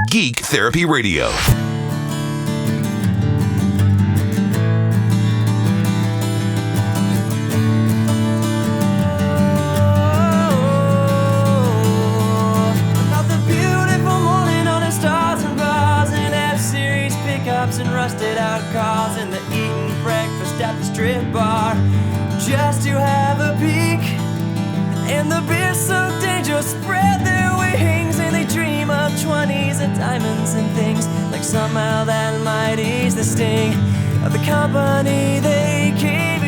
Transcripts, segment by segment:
Geek Therapy Radio. Another beautiful morning on the stars and bars and F-Series pickups and rusted out cars and the eating breakfast at the strip bar just to have a peek. And the beer's so dangerous, spread their wings and they dream of 20s and diamonds and things, like somehow that might ease the sting of the company they keep.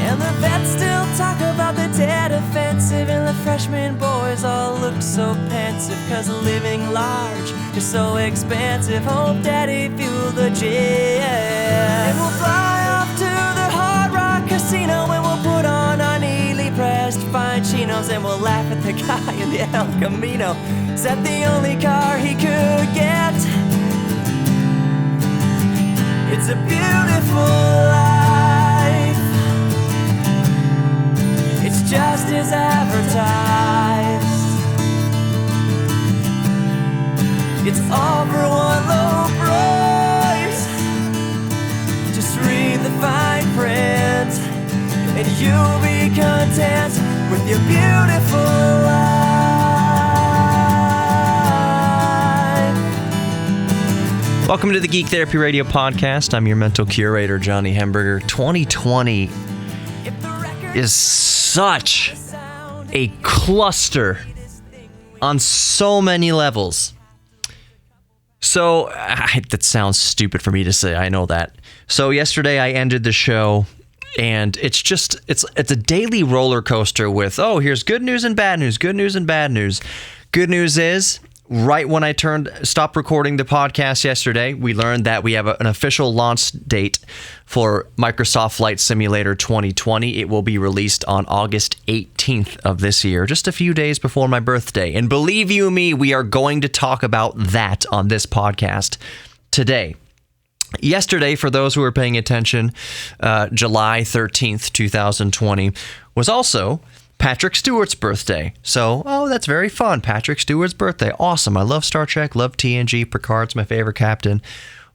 And the vets still talk about the dead offensive, and the freshman boys all look so pensive, cause living large is so expensive. Hope daddy fueled the jet. And we'll fly off to the Hard Rock Casino, and we'll put on our neatly pressed fine chinos, and we'll laugh at the guy in the El Camino, said the only car he could get. It's a beautiful life, it's just as advertised. It's all for one low price. Just read the fine print and you'll be content with your beautiful life. Welcome to the Geek Therapy Radio podcast. I'm your mental curator, Johnny Hemberger. 2020 is such a cluster on so many levels. So, that sounds stupid for me to say, I know that. So yesterday I ended the show, and it's a daily roller coaster with, oh, here's good news and bad news, good news and bad news. Good news is, right when I stopped recording the podcast yesterday, we learned that we have an official launch date for Microsoft Flight Simulator 2020. It will be released on August 18th of this year, just a few days before my birthday. And believe you me, we are going to talk about that on this podcast today. Yesterday, for those who are paying attention, July 13th, 2020, was also Patrick Stewart's birthday. So, that's very fun. Patrick Stewart's birthday. Awesome. I love Star Trek, love TNG. Picard's my favorite captain.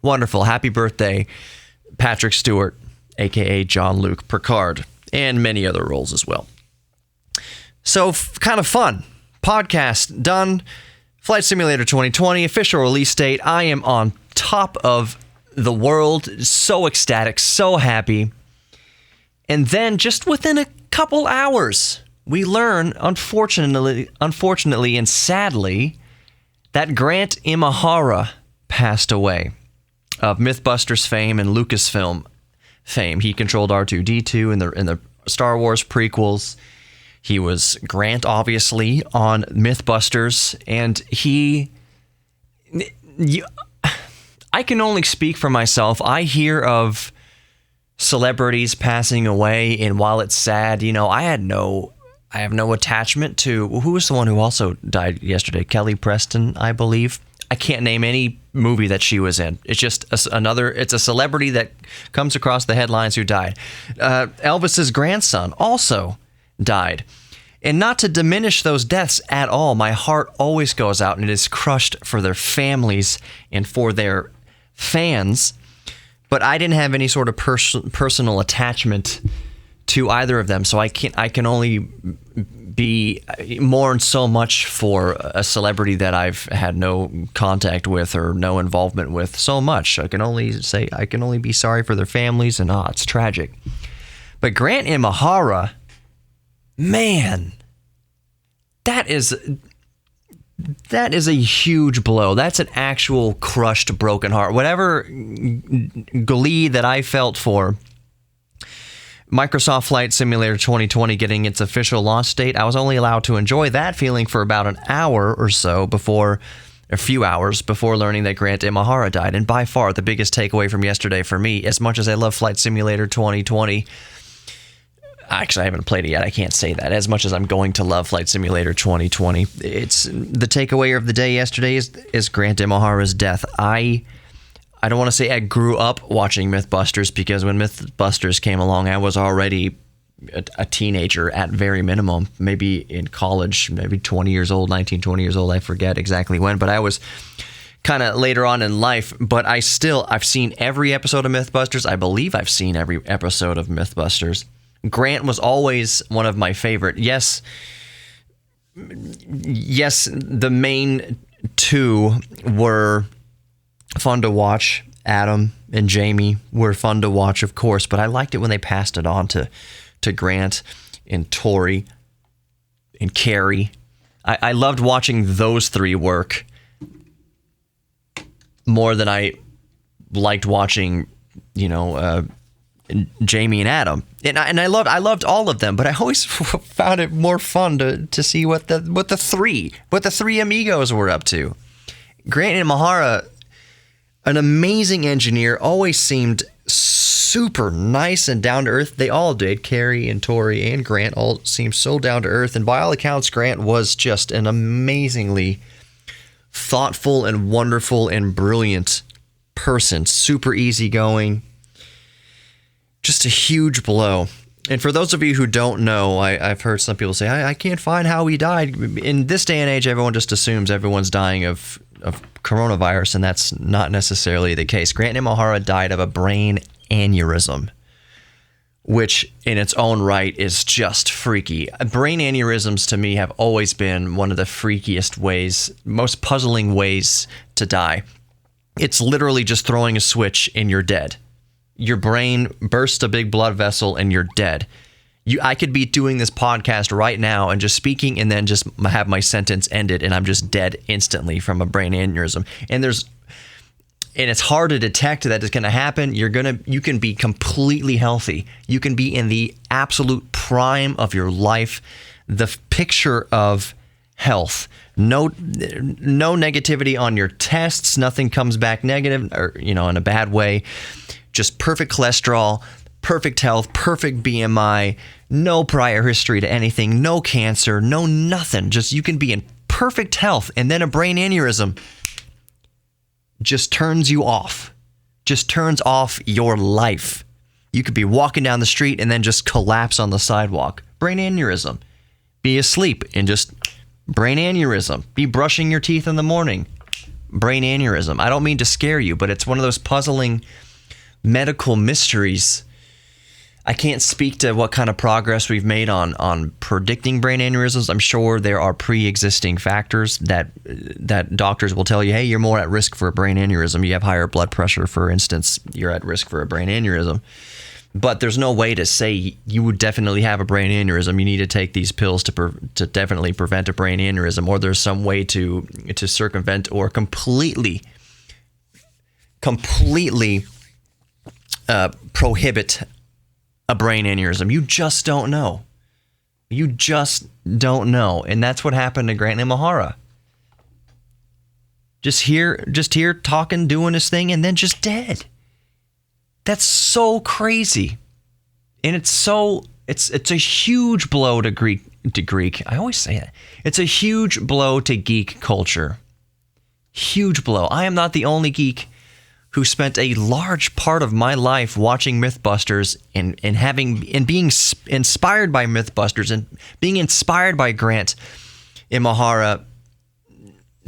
Wonderful. Happy birthday, Patrick Stewart, a.k.a. Jean-Luc Picard, and many other roles as well. So, kind of fun. Podcast done. Flight Simulator 2020, official release date. I am on top of the world. So ecstatic, so happy. And then, just within a couple hours, we learn, unfortunately and sadly, that Grant Imahara passed away of Mythbusters fame and Lucasfilm fame. He controlled R2-D2 in the Star Wars prequels. He was Grant, obviously, on Mythbusters, and I can only speak for myself. I hear of celebrities passing away, and while it's sad, I have no attachment to, who was the one who also died yesterday? Kelly Preston, I believe. I can't name any movie that she was in. It's just it's a celebrity that comes across the headlines who died. Elvis's grandson also died. And not to diminish those deaths at all, my heart always goes out and it is crushed for their families and for their fans. But I didn't have any sort of personal attachment to either of them, so I can only be mourned so much for a celebrity that I've had no contact with or no involvement with so much. I can only be sorry for their families, and it's tragic. But Grant Imahara, man, that is a huge blow. That's an actual crushed, broken heart. Whatever glee that I felt for Microsoft Flight Simulator 2020 getting its official launch date, I was only allowed to enjoy that feeling for about an hour or so a few hours before learning that Grant Imahara died. And by far the biggest takeaway from yesterday for me, as much as I love Flight Simulator 2020, actually I haven't played it yet, I can't say that. As much as I'm going to love Flight Simulator 2020, it's the takeaway of the day yesterday is Grant Imahara's death. I don't want to say I grew up watching Mythbusters, because when Mythbusters came along, I was already a teenager at very minimum, maybe in college, maybe 20 years old, 19, 20 years old. I forget exactly when, but I was kind of later on in life. But I've seen every episode of Mythbusters. I believe I've seen every episode of Mythbusters. Grant was always one of my favorite. Yes, the main two were fun to watch. Adam and Jamie were fun to watch, of course, but I liked it when they passed it on to Grant and Tori and Carrie. I loved watching those three work more than I liked watching, Jamie and Adam. And I loved all of them, but I always found it more fun to see what the three amigos were up to. Grant Imahara, an amazing engineer, always seemed super nice and down to earth. They all did. Carrie and Tori and Grant all seemed so down to earth. And by all accounts, Grant was just an amazingly thoughtful and wonderful and brilliant person. Super easygoing. Just a huge blow. And for those of you who don't know, I've heard some people say, I can't find how he died. In this day and age, everyone just assumes everyone's dying of coronavirus, and that's not necessarily the case. Grant Imahara died of a brain aneurysm, which in its own right is just freaky. Brain aneurysms to me have always been one of the freakiest ways, most puzzling ways to die. It's literally just throwing a switch and you're dead. Your brain bursts a big blood vessel and you're dead. I could be doing this podcast right now and just speaking and then just have my sentence ended and I'm just dead instantly from a brain aneurysm. And it's hard to detect that it's going to happen. You can be completely healthy. You can be in the absolute prime of your life, the picture of health. No negativity on your tests. Nothing comes back negative or, in a bad way. Just perfect cholesterol, perfect health, perfect BMI, no prior history to anything, no cancer, no nothing. Just you can be in perfect health, and then a brain aneurysm just turns you off, just turns off your life. You could be walking down the street and then just collapse on the sidewalk. Brain aneurysm. Be asleep and just brain aneurysm. Be brushing your teeth in the morning. Brain aneurysm. I don't mean to scare you, but it's one of those puzzling medical mysteries. I can't speak to what kind of progress we've made on predicting brain aneurysms. I'm sure there are pre-existing factors that doctors will tell you, hey, you're more at risk for a brain aneurysm. You have higher blood pressure, for instance, you're at risk for a brain aneurysm. But there's no way to say you would definitely have a brain aneurysm. You need to take these pills to definitely prevent a brain aneurysm, or there's some way to circumvent or completely prohibit a brain aneurysm. You just don't know. You just don't know. And that's what happened to Grant Imahara. Just here talking, doing his thing, and then just dead. That's so crazy. And it's a huge blow to Greek. I always say that. It's a huge blow to geek culture. Huge blow. I am not the only geek who spent a large part of my life watching Mythbusters and being inspired by Mythbusters and being inspired by Grant Imahara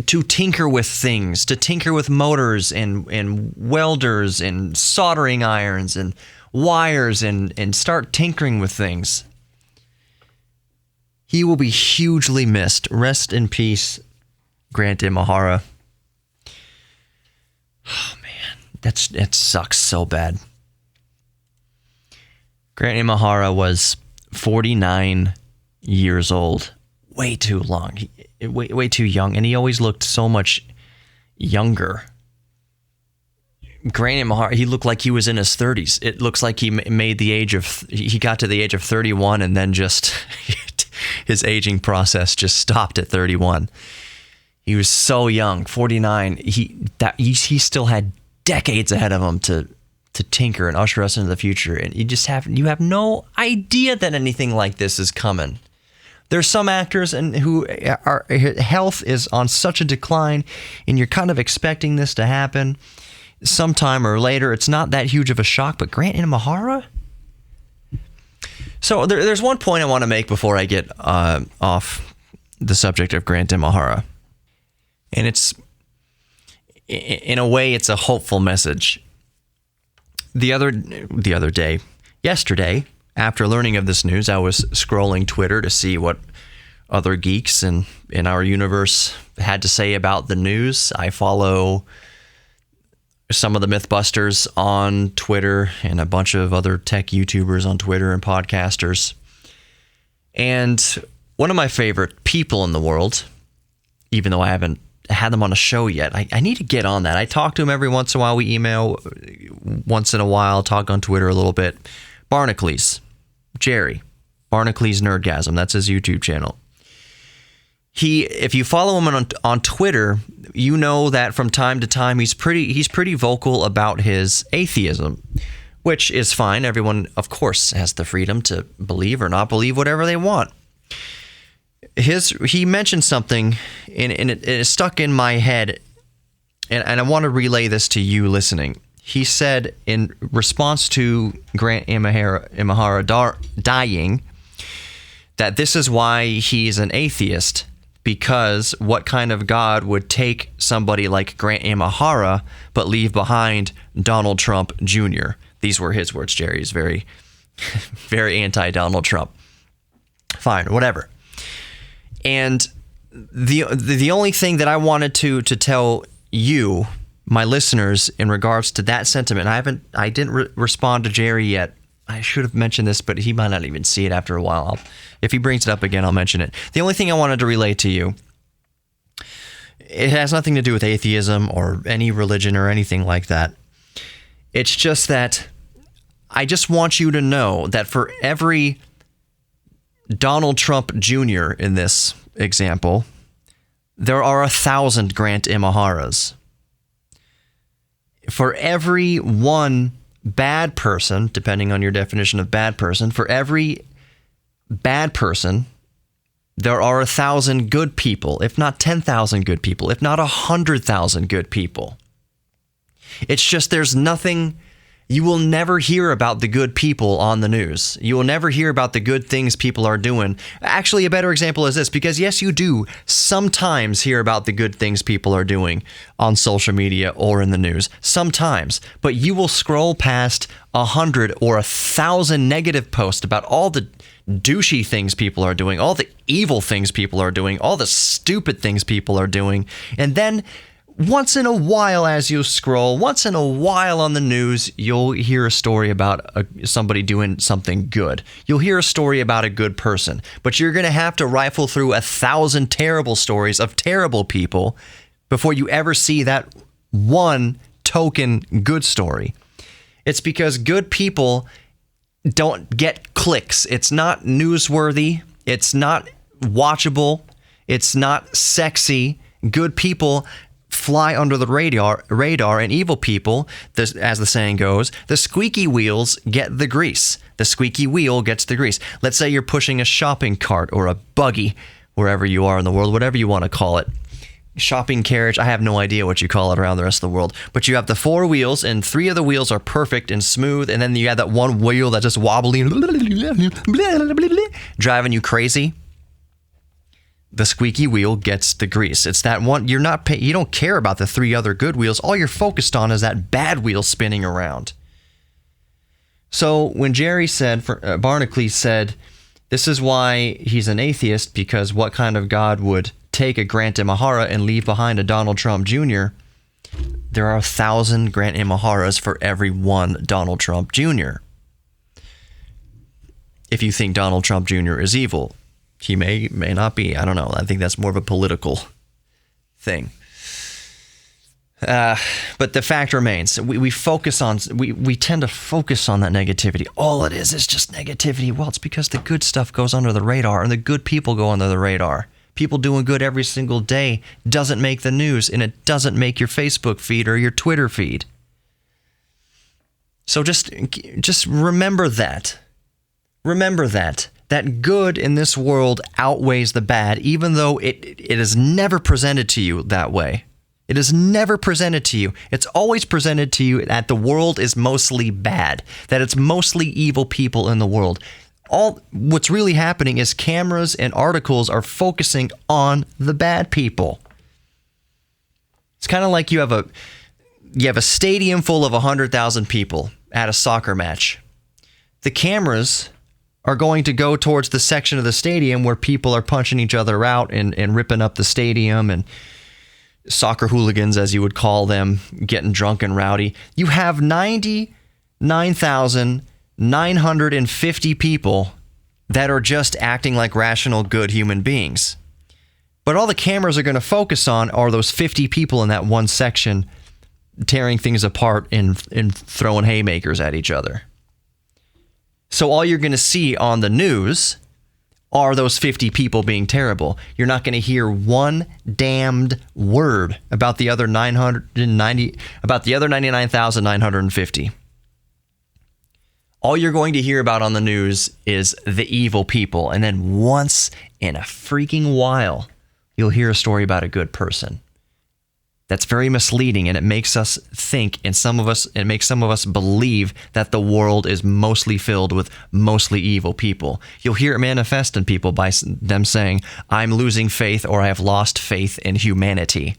to tinker with things, to tinker with motors and welders and soldering irons and wires and start tinkering with things. He will be hugely missed. Rest in peace, Grant Imahara. Oh, man, it sucks so bad. Grant Imahara was 49 years old. Way too long. Way too young. And he always looked so much younger. Grant Imahara, he looked like he was in his 30s. It looks like he got to the age of 31 and then just his aging process just stopped at 31. He was so young, 49. He still had decades ahead of him to tinker and usher us into the future. And you have no idea that anything like this is coming. There's some actors who health is on such a decline, and you're kind of expecting this to happen sometime or later. It's not that huge of a shock, but Grant Imahara? So there's one point I want to make before I get off the subject of Grant Imahara. And it's, in a way, it's a hopeful message. Yesterday, after learning of this news, I was scrolling Twitter to see what other geeks in our universe had to say about the news. I follow some of the Mythbusters on Twitter and a bunch of other tech YouTubers on Twitter and podcasters. And one of my favorite people in the world, even though I haven't had them on a show yet, I need to get on that. I talk to him every once in a while. We email once in a while, talk on Twitter a little bit. Barnacles, Jerry, Barnacles Nerdgasm. That's his YouTube channel. If you follow him on Twitter, you know that from time to time he's pretty vocal about his atheism, which is fine. Everyone, of course, has the freedom to believe or not believe whatever they want. He mentioned something, and it stuck in my head, and I want to relay this to you listening. He said in response to Grant Imahara dying that this is why he's an atheist, because what kind of God would take somebody like Grant Imahara but leave behind Donald Trump Jr.? These were his words. Jerry's very, very anti-Donald Trump. Fine, whatever. And the only thing that I wanted to tell you, my listeners, in regards to that sentiment, I didn't respond to Jerry yet. I should have mentioned this, but he might not even see it after a while. If he brings it up again, I'll mention it. The only thing I wanted to relay to you, it has nothing to do with atheism or any religion or anything like that. It's just that I just want you to know that for every Donald Trump Jr. in this example, there are 1,000 Grant Imaharas. For every one bad person, depending on your definition of bad person, for every bad person, there are 1,000 good people, if not 10,000 good people, if not 100,000 good people. It's just there's nothing. You will never hear about the good people on the news. You will never hear about the good things people are doing. Actually, a better example is this, because yes, you do sometimes hear about the good things people are doing on social media or in the news. Sometimes. But you will scroll past 100 or 1,000 negative posts about all the douchey things people are doing, all the evil things people are doing, all the stupid things people are doing. And then once in a while, as you scroll, once in a while on the news, you'll hear a story about somebody doing something good. You'll hear a story about a good person, but you're going to have to rifle through 1,000 terrible stories of terrible people before you ever see that one token good story. It's because good people don't get clicks. It's not newsworthy. It's not watchable. It's not sexy. Good people fly under the radar, and evil people, as the saying goes, the squeaky wheels get the grease. The squeaky wheel gets the grease. Let's say you're pushing a shopping cart or a buggy, wherever you are in the world, whatever you want to call it. Shopping carriage, I have no idea what you call it around the rest of the world. But you have the 4 wheels, and 3 of the wheels are perfect and smooth, and then you have that one wheel that's just wobbly, driving you crazy. The squeaky wheel gets the grease. It's that one. You don't care about the 3 other good wheels. All you're focused on is that bad wheel spinning around. So when Jerry said, Barnacles said, this is why he's an atheist, because what kind of God would take a Grant Imahara and leave behind a Donald Trump Jr.? There are 1,000 Grant Imaharas for every one Donald Trump Jr. If you think Donald Trump Jr. is evil, he may not be. I don't know. I think that's more of a political thing. But the fact remains, we tend to focus on that negativity. All it is just negativity. Well, it's because the good stuff goes under the radar, and the good people go under the radar. People doing good every single day doesn't make the news, and it doesn't make your Facebook feed or your Twitter feed. So just remember that. Remember that good in this world outweighs the bad, even though it is never presented to you that way. It is never presented to you. It's always presented to you that the world is mostly bad, that it's mostly evil people in the world. All what's really happening is cameras and articles are focusing on the bad people. It's kind of like you have a stadium full of 100,000 people at a soccer match. The cameras are going to go towards the section of the stadium where people are punching each other out and ripping up the stadium, and soccer hooligans, as you would call them, getting drunk and rowdy. You have 99,950 people that are just acting like rational, good human beings. But all the cameras are going to focus on are those 50 people in that one section tearing things apart and throwing haymakers at each other. So all you're going to see on the news are those 50 people being terrible. You're not going to hear one damned word about the other 99,950. All you're going to hear about on the news is the evil people. And then once in a freaking while, you'll hear a story about a good person. That's very misleading, and it makes us think, and it makes some of us believe that the world is mostly filled with mostly evil people. You'll hear it manifest in people by them saying, "I'm losing faith," or "I have lost faith in humanity,"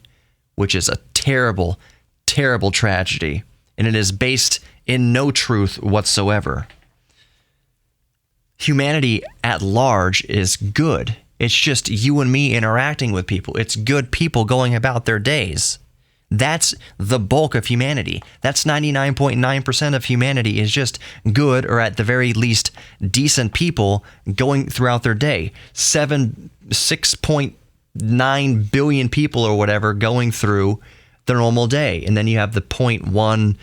which is a terrible, terrible tragedy, and it is based in no truth whatsoever. Humanity at large is good. It's just you and me interacting with people. It's good people going about their days. That's the bulk of humanity. That's 99.9% of humanity is just good, or at the very least, decent people going throughout their day. 6.9 billion people or whatever going through the normal day. And then you have the 0.1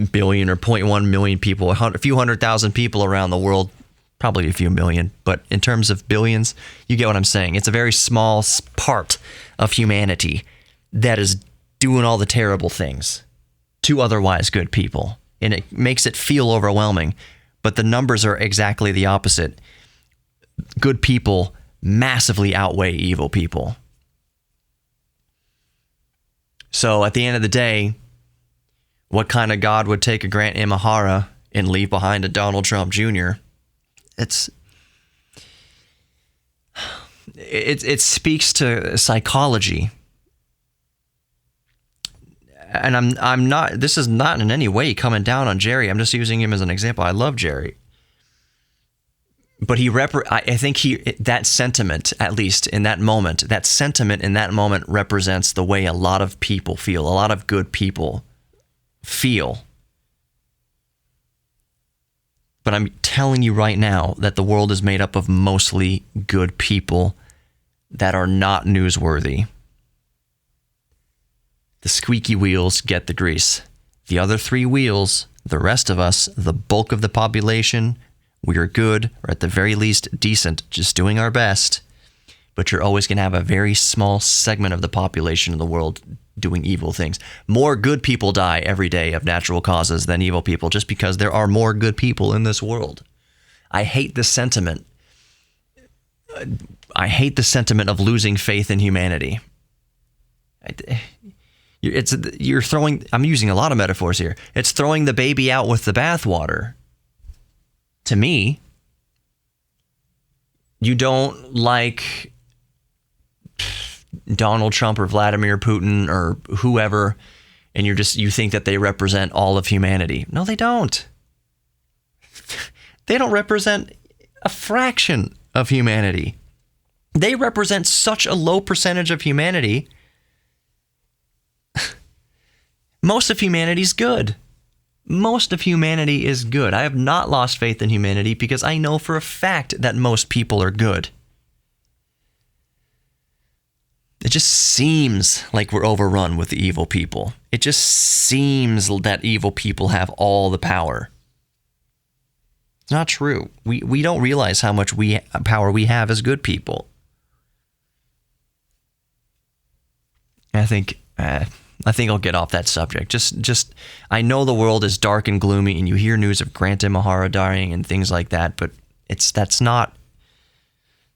billion or 0.1 million people, a few 100,000 people around the world, probably a few million. But in terms of billions, you get what I'm saying. It's a very small part of humanity that is doing all the terrible things to otherwise good people. And it makes it feel overwhelming. But the numbers are exactly the opposite. Good people massively outweigh evil people. So at the end of the day, what kind of God would take a Grant Imahara and leave behind a Donald Trump Jr.? It speaks to psychology. And I'm not, this is not in any way coming down on Jerry. I'm just using him as an example. I love Jerry. But I think that sentiment, at least in that moment, represents the way a lot of people feel, a lot of good people feel. But I'm telling you right now that the world is made up of mostly good people that are not newsworthy. The squeaky wheels get the grease. The other three wheels, the rest of us, the bulk of the population, we are good, or at the very least decent, just doing our best. But you're always going to have a very small segment of the population in the world doing evil things. More good people die every day of natural causes than evil people, just because there are more good people in this world. I hate the sentiment. I hate the sentiment of losing faith in humanity. You're throwing, I'm using a lot of metaphors here. It's throwing the baby out with the bathwater. To me, you don't like Donald Trump or Vladimir Putin or whoever, and you think that they represent all of humanity. No, they don't. They don't represent a fraction of humanity. They represent such a low percentage of humanity. Most of humanity is good. Most of humanity is good. I have not lost faith in humanity because I know for a fact that most people are good. It just seems like we're overrun with the evil people. It just seems that evil people have all the power. It's not true. We don't realize how much power we have as good people. I think I'll get off that subject. Just I know the world is dark and gloomy, and you hear news of Grant Imahara dying and things like that, but that's not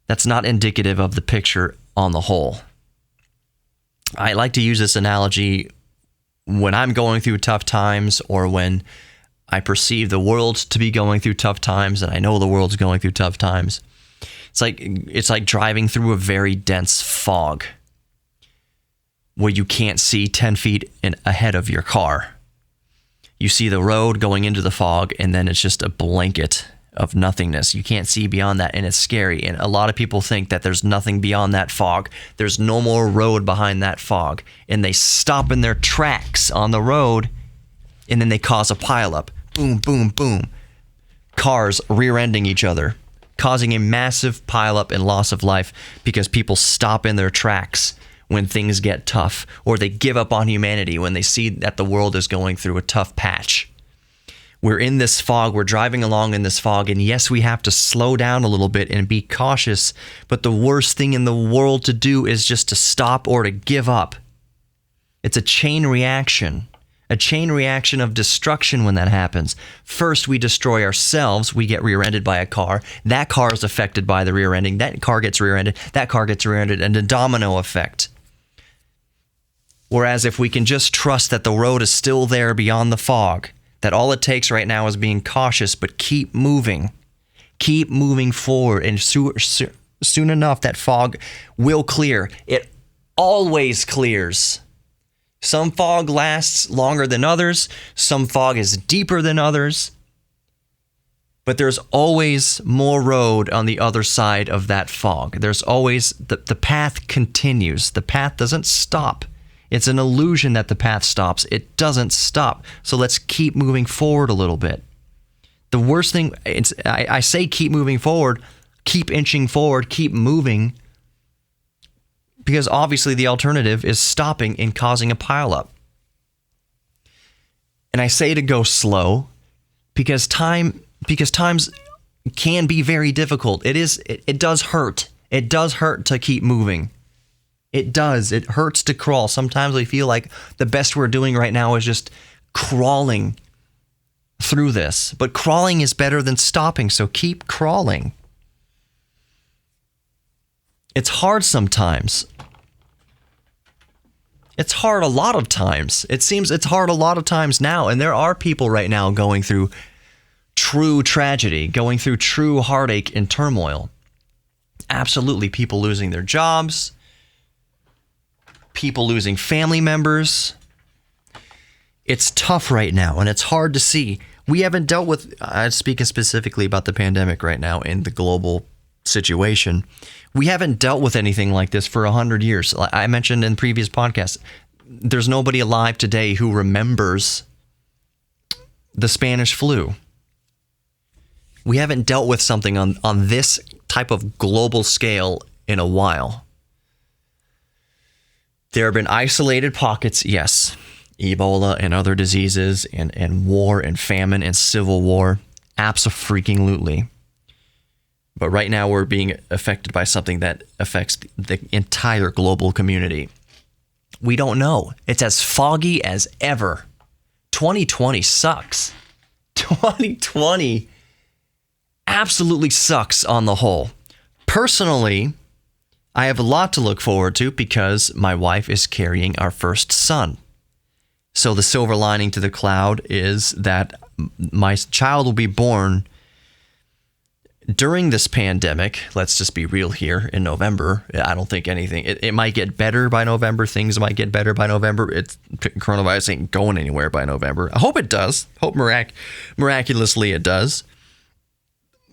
indicative of the picture on the whole. I like to use this analogy when I'm going through tough times, or when I perceive the world to be going through tough times, and I know the world's going through tough times. It's like driving through a very dense fog where you can't see 10 feet ahead of your car. You see the road going into the fog, and then it's just a blanket of nothingness. You can't see beyond that, and it's scary. And a lot of people think that there's nothing beyond that fog. There's no more road behind that fog. And they stop in their tracks on the road, and then they cause a pileup. Boom, boom, boom. Cars rear-ending each other, causing a massive pileup and loss of life because people stop in their tracks when things get tough, or they give up on humanity when they see that the world is going through a tough patch. We're in this fog, we're driving along in this fog, and yes, we have to slow down a little bit and be cautious, but the worst thing in the world to do is just to stop or to give up. It's a chain reaction of destruction when that happens. First, we destroy ourselves. We get rear-ended by a car. That car is affected by the rear-ending. That car gets rear-ended. That car gets rear-ended, and a domino effect. Whereas if we can just trust that the road is still there beyond the fog, that all it takes right now is being cautious, but keep moving forward, and soon enough that fog will clear. It always clears. Some fog lasts longer than others. Some fog is deeper than others. But there's always more road on the other side of that fog. There's always, the path continues. The path doesn't stop. It's an illusion that the path stops. It doesn't stop. So let's keep moving forward a little bit. The worst thing, I say keep moving forward, keep inching forward, keep moving, because obviously the alternative is stopping and causing a pileup. And I say to go slow because times can be very difficult. It does hurt. It does hurt to keep moving. It does. It hurts to crawl. Sometimes we feel like the best we're doing right now is just crawling through this. But crawling is better than stopping, so keep crawling. It's hard sometimes. It's hard a lot of times. It seems it's hard a lot of times now, and there are people right now going through true tragedy, going through true heartache and turmoil. Absolutely, people losing their jobs, people losing family members. It's tough right now, and it's hard to see. We haven't dealt with, I'm speaking specifically about the pandemic right now and the global situation. We haven't dealt with anything like this for 100 years. I mentioned in previous podcasts, there's nobody alive today who remembers the Spanish flu. We haven't dealt with something on this type of global scale in a while. There have been isolated pockets, yes. Ebola and other diseases and war and famine and civil war. Abso-freaking-lutely. But right now we're being affected by something that affects the entire global community. We don't know. It's as foggy as ever. 2020 sucks. 2020 absolutely sucks on the whole. Personally, I have a lot to look forward to because my wife is carrying our first son. So the silver lining to the cloud is that my child will be born during this pandemic. Let's just be real here, in November. I don't think anything, it might get better by November. Things might get better by November. Coronavirus ain't going anywhere by November. I hope it does. Hope miraculously it does.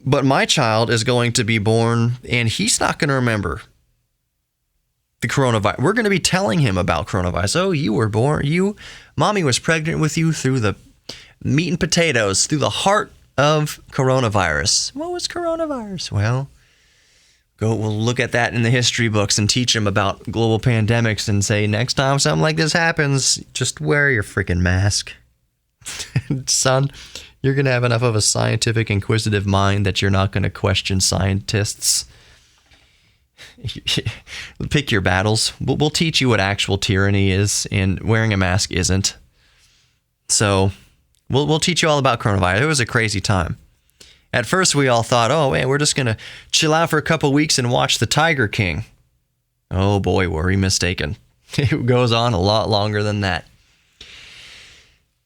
But my child is going to be born and he's not going to remember the coronavirus. We're going to be telling him about coronavirus. Oh, you were born. Mommy was pregnant with you through the meat and potatoes, through the heart of coronavirus. What was coronavirus? Well, we'll look at that in the history books and teach him about global pandemics and say, next time something like this happens, just wear your freaking mask. Son, you're going to have enough of a scientific, inquisitive mind that you're not going to question scientists. Pick your battles. We'll teach you what actual tyranny is, and wearing a mask isn't. So we'll teach you all about coronavirus. It was a crazy time. At first, we all thought, oh, man, we're just going to chill out for a couple weeks and watch The Tiger King. Oh, boy, were we mistaken. It goes on a lot longer than that.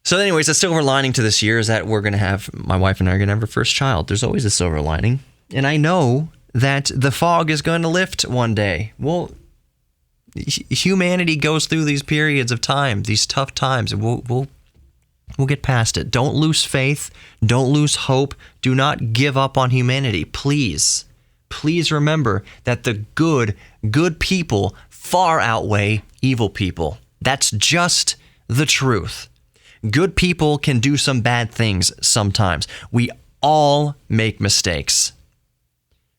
So anyways, the silver lining to this year is that my wife and I are going to have our first child. There's always a silver lining. And I know that the fog is going to lift one day. Well, humanity goes through these periods of time, these tough times, and we'll get past it. Don't lose faith. Don't lose hope. Do not give up on humanity. Please remember that the good people far outweigh evil people. That's just the truth. Good people can do some bad things sometimes. We all make mistakes.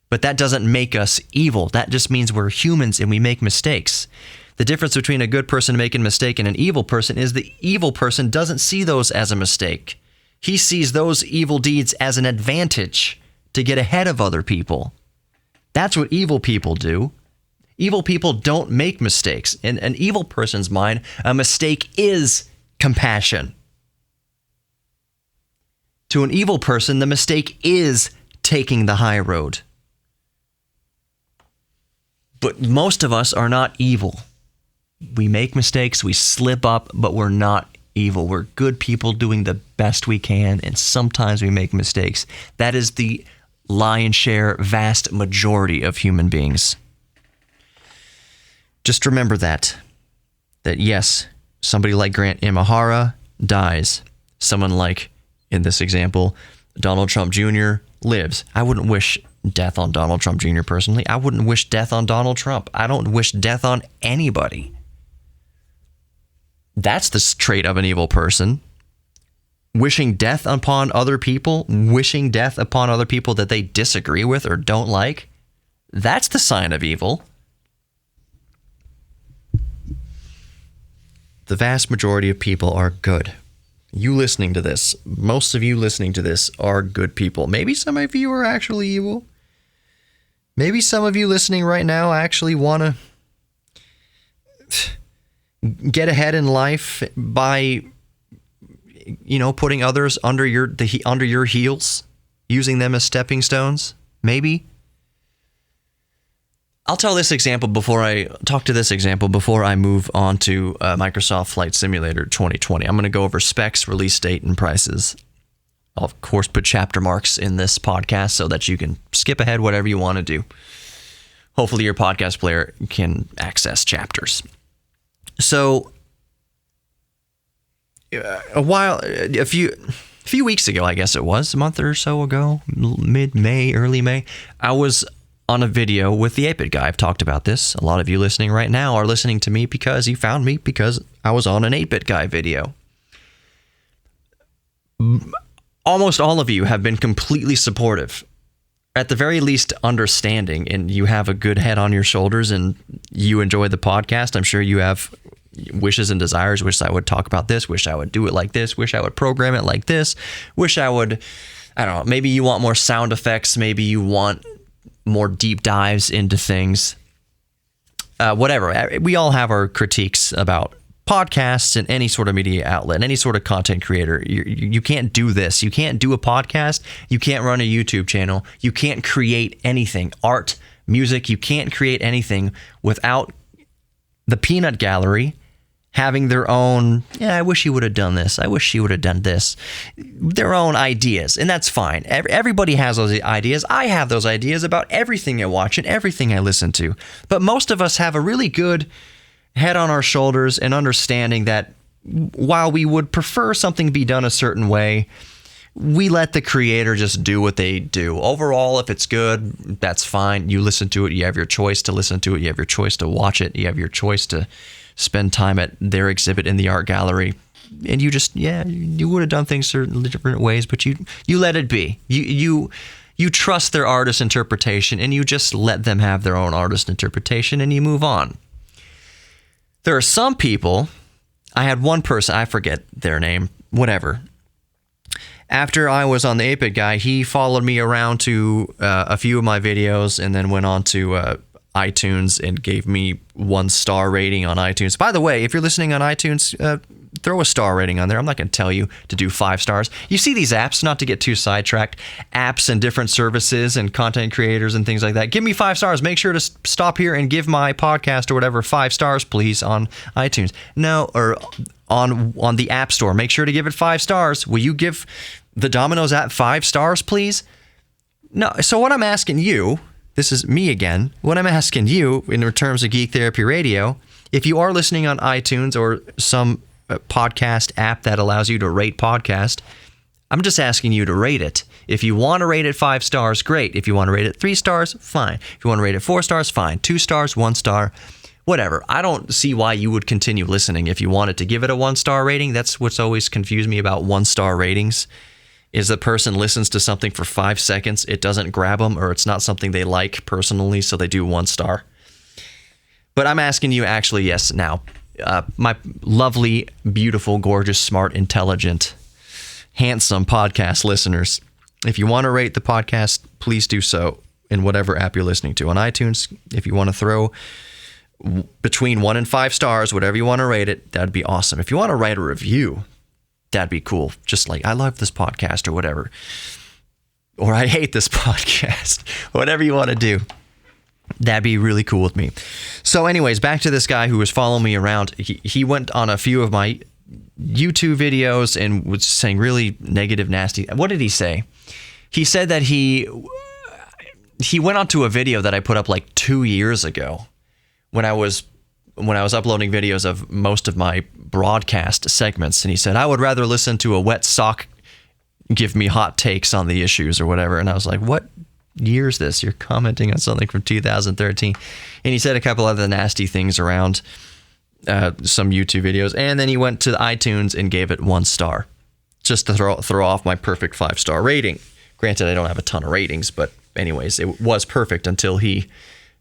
But that doesn't make us evil. That just means we're humans and we make mistakes. The difference between a good person making a mistake and an evil person is the evil person doesn't see those as a mistake. He sees those evil deeds as an advantage to get ahead of other people. That's what evil people do. Evil people don't make mistakes. In an evil person's mind, a mistake is compassion. To an evil person, the mistake is taking the high road. But most of us are not evil. We make mistakes, we slip up, but we're not evil. We're good people doing the best we can, and sometimes we make mistakes. That is the lion's share, vast majority of human beings. Just remember that yes, somebody like Grant Imahara dies. Someone like, in this example, Donald Trump Jr. lives. I wouldn't wish death on Donald Trump Jr. personally. I wouldn't wish death on Donald Trump. I don't wish death on anybody. That's the trait of an evil person. Wishing death upon other people, that they disagree with or don't like, that's the sign of evil. The vast majority of people are good. You listening to this, most of you listening to this are good people. Maybe some of you are actually evil. Maybe some of you listening right now actually want to get ahead in life by, putting others under your heels, using them as stepping stones. Maybe. I'll talk to this example before I move on to Microsoft Flight Simulator 2020. I'm going to go over specs, release date, and prices. I'll, of course, put chapter marks in this podcast so that you can skip ahead whatever you want to do. Hopefully your podcast player can access chapters. So, a few weeks ago, I guess it was, a month or so ago, mid-May, early May, I was on a video with the 8-Bit Guy. I've talked about this. A lot of you listening right now are listening to me because you found me because I was on an 8-Bit Guy video. Almost all of you have been completely supportive, at the very least understanding, and you have a good head on your shoulders and you enjoy the podcast. I'm sure you have wishes and desires. Wish I would talk about this. Wish I would do it like this. Wish I would program it like this. Wish I would, I don't know, maybe you want more sound effects. Maybe you want more deep dives into things. Whatever. We all have our critiques about podcasts and any sort of media outlet, any sort of content creator. You can't do this. You can't do a podcast. You can't run a YouTube channel. You can't create anything. Art, music, you can't create anything without the peanut gallery having their own, I wish you would have done this. I wish you would have done this. Their own ideas. And that's fine. Everybody has those ideas. I have those ideas about everything I watch and everything I listen to. But most of us have a really good head on our shoulders and understanding that while we would prefer something be done a certain way, we let the creator just do what they do. Overall, if it's good, that's fine. You listen to it. You have your choice to listen to it. You have your choice to watch it. You have your choice to spend time at their exhibit in the art gallery. And you just, you would have done things certain different ways, but you let it be. You trust their artist interpretation, and you just let them have their own artist interpretation, and you move on. There are some people, I had one person, I forget their name, whatever. After I was on the 8-Bit Guy, he followed me around to a few of my videos and then went on to iTunes and gave me 1-star rating on iTunes. By the way, if you're listening on iTunes, throw a star rating on there. I'm not going to tell you to do 5 stars. You see these apps, not to get too sidetracked, apps and different services and content creators and things like that. Give me 5 stars. Make sure to stop here and give my podcast or whatever 5 stars, please, on iTunes. No, or on the App Store. Make sure to give it 5 stars. Will you give the Domino's app 5 stars, please? No. So what I'm asking you, this is me again, what I'm asking you in terms of Geek Therapy Radio, if you are listening on iTunes or some podcast app that allows you to rate podcast, I'm just asking you to rate it. If you want to rate it 5 stars, great. If you want to rate it 3 stars, fine. If you want to rate it 4 stars, fine. 2 stars, 1 star, whatever. I don't see why you would continue listening if you wanted to give it a 1-star rating. That's what's always confused me about 1-star ratings, is the person listens to something for 5 seconds, it doesn't grab them, or it's not something they like personally, so they do 1 star. But I'm asking you actually, yes, now, my lovely, beautiful, gorgeous, smart, intelligent, handsome podcast listeners, if you want to rate the podcast, please do so in whatever app you're listening to. On iTunes, if you want to throw between 1 and 5 stars, whatever you want to rate it, that'd be awesome. If you want to write a review, that'd be cool. Just like, I love this podcast or whatever. Or I hate this podcast. Whatever you want to do. That'd be really cool with me. So anyways, back to this guy who was following me around. He went on a few of my YouTube videos and was saying really negative, nasty. What did he say? He said that he went onto a video that I put up like 2 years ago when I was uploading videos of most of my broadcast segments. And he said, I would rather listen to a wet sock give me hot takes on the issues or whatever. And I was like, what year is this? You're commenting on something from 2013. And he said a couple other nasty things around some YouTube videos. And then he went to iTunes and gave it 1 star just to throw off my perfect 5-star rating. Granted, I don't have a ton of ratings, but anyways, it was perfect until he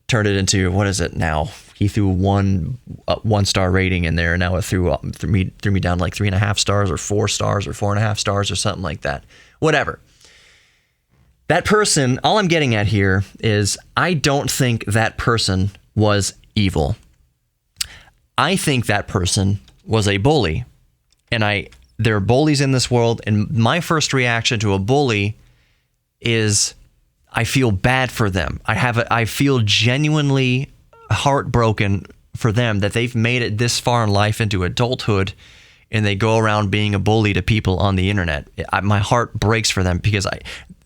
turned it into, what is it now? He threw one 1-star rating in there, and now it threw me down like 3.5 stars or 4 stars or 4.5 stars or something like that. Whatever. That person, all I'm getting at here is I don't think that person was evil. I think that person was a bully. And there are bullies in this world, and my first reaction to a bully is I feel bad for them. I feel genuinely heartbroken for them that they've made it this far in life into adulthood, and they go around being a bully to people on the internet. My heart breaks for them because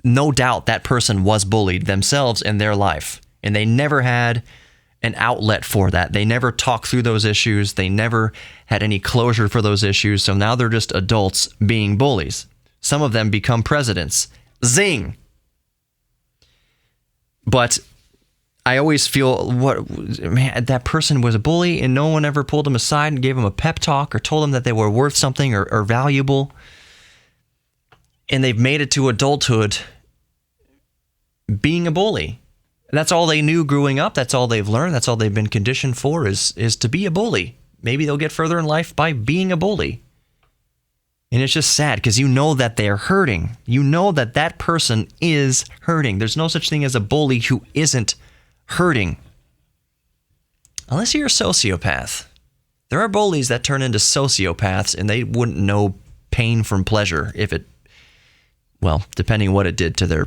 no doubt that person was bullied themselves in their life, and they never had an outlet for that. They never talked through those issues. They never had any closure for those issues. So now they're just adults being bullies. Some of them become presidents. Zing! But I always feel, that person was a bully and no one ever pulled him aside and gave him a pep talk or told them that they were worth something or valuable. And they've made it to adulthood being a bully. That's all they knew growing up. That's all they've learned. That's all they've been conditioned for is to be a bully. Maybe they'll get further in life by being a bully. And it's just sad because you know that they're hurting. You know that that person is hurting. There's no such thing as a bully who isn't hurting. Unless you're a sociopath. There are bullies that turn into sociopaths and they wouldn't know pain from pleasure if it, well, depending what it did to their...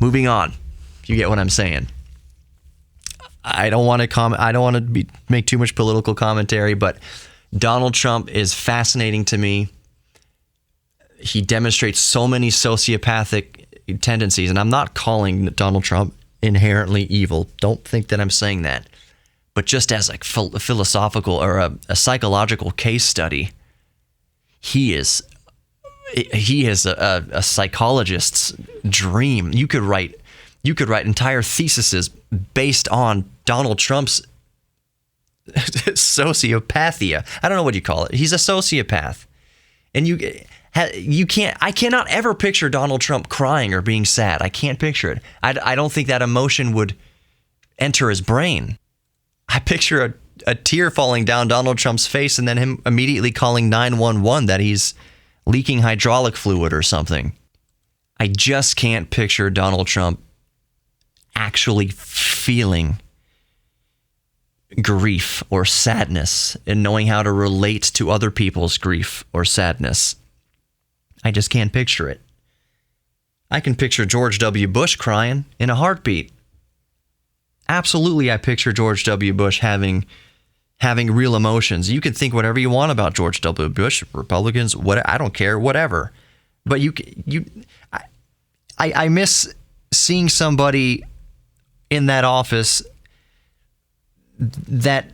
Moving on. You get what I'm saying. I don't want to comment. I don't want to make too much political commentary, but Donald Trump is fascinating to me. He demonstrates so many sociopathic tendencies, and I'm not calling Donald Trump inherently evil. Don't think that I'm saying that. But just as a philosophical or a psychological case study, he is a psychologist's dream. You could write entire theses based on Donald Trump's sociopathia. I don't know what you call it. He's a sociopath. And I cannot ever picture Donald Trump crying or being sad. I can't picture it. I don't think that emotion would enter his brain. I picture a tear falling down Donald Trump's face and then him immediately calling 911 that he's leaking hydraulic fluid or something. I just can't picture Donald Trump actually feeling grief or sadness and knowing how to relate to other people's grief or sadness. I just can't picture it. I can picture George W. Bush crying in a heartbeat. Absolutely, I picture George W. Bush having real emotions. You can think whatever you want about George W. Bush, Republicans, I don't care, whatever. But I miss seeing somebody in that office that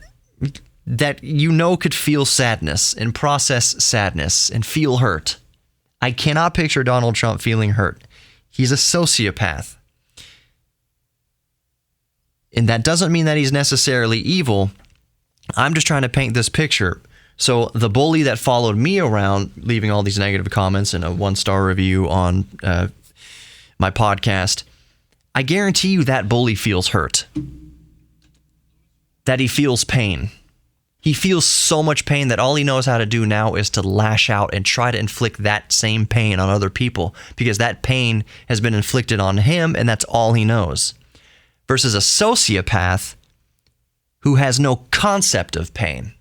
could feel sadness and process sadness and feel hurt. I cannot picture Donald Trump feeling hurt. He's a sociopath. And that doesn't mean that he's necessarily evil. I'm just trying to paint this picture. So the bully that followed me around, leaving all these negative comments and a 1-star review on my podcast, I guarantee you that bully feels hurt. That he feels pain. He feels so much pain that all he knows how to do now is to lash out and try to inflict that same pain on other people because that pain has been inflicted on him and that's all he knows. Versus a sociopath who has no concept of pain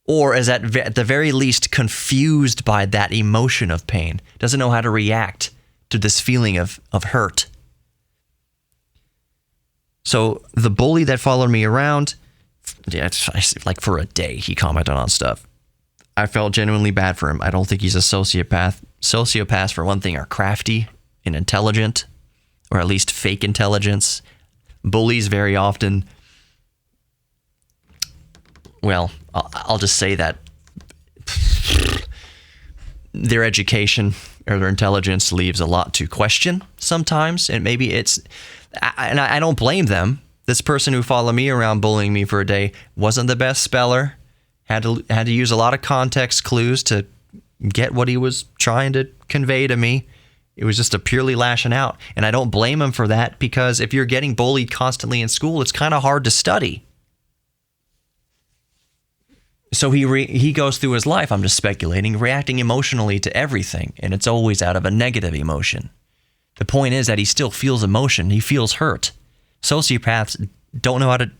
or is at the very least confused by that emotion of pain, doesn't know how to react to this feeling of hurt. So the bully that followed me around, like for a day, he commented on stuff. I felt genuinely bad for him. I don't think he's a sociopath. Sociopaths, for one thing, are crafty and intelligent, or at least fake intelligence. Bullies very often, well, I'll just say that their education or their intelligence leaves a lot to question sometimes, and maybe it's, and I don't blame them. This person who followed me around bullying me for a day wasn't the best speller, had to use a lot of context clues to get what he was trying to convey to me. It was just a purely lashing out, and I don't blame him for that because if you're getting bullied constantly in school, it's kind of hard to study. So he goes through his life, I'm just speculating, reacting emotionally to everything, and it's always out of a negative emotion. The point is that he still feels emotion. He feels hurt. Sociopaths don't know how to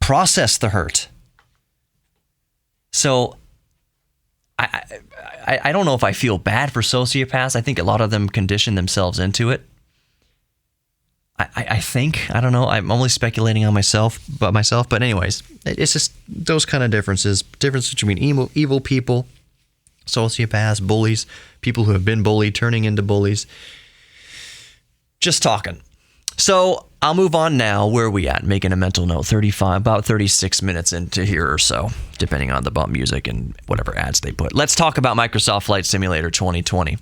process the hurt. So I don't know if I feel bad for sociopaths. I think a lot of them condition themselves into it. I think, I don't know, I'm only speculating on myself, but anyways, it's just those kind of difference between evil people, sociopaths, bullies, people who have been bullied, turning into bullies. Just talking. So I'll move on now. Where are we at? Making a mental note, about 36 minutes into here or so, depending on the bump music and whatever ads they put. Let's talk about Microsoft Flight Simulator 2020.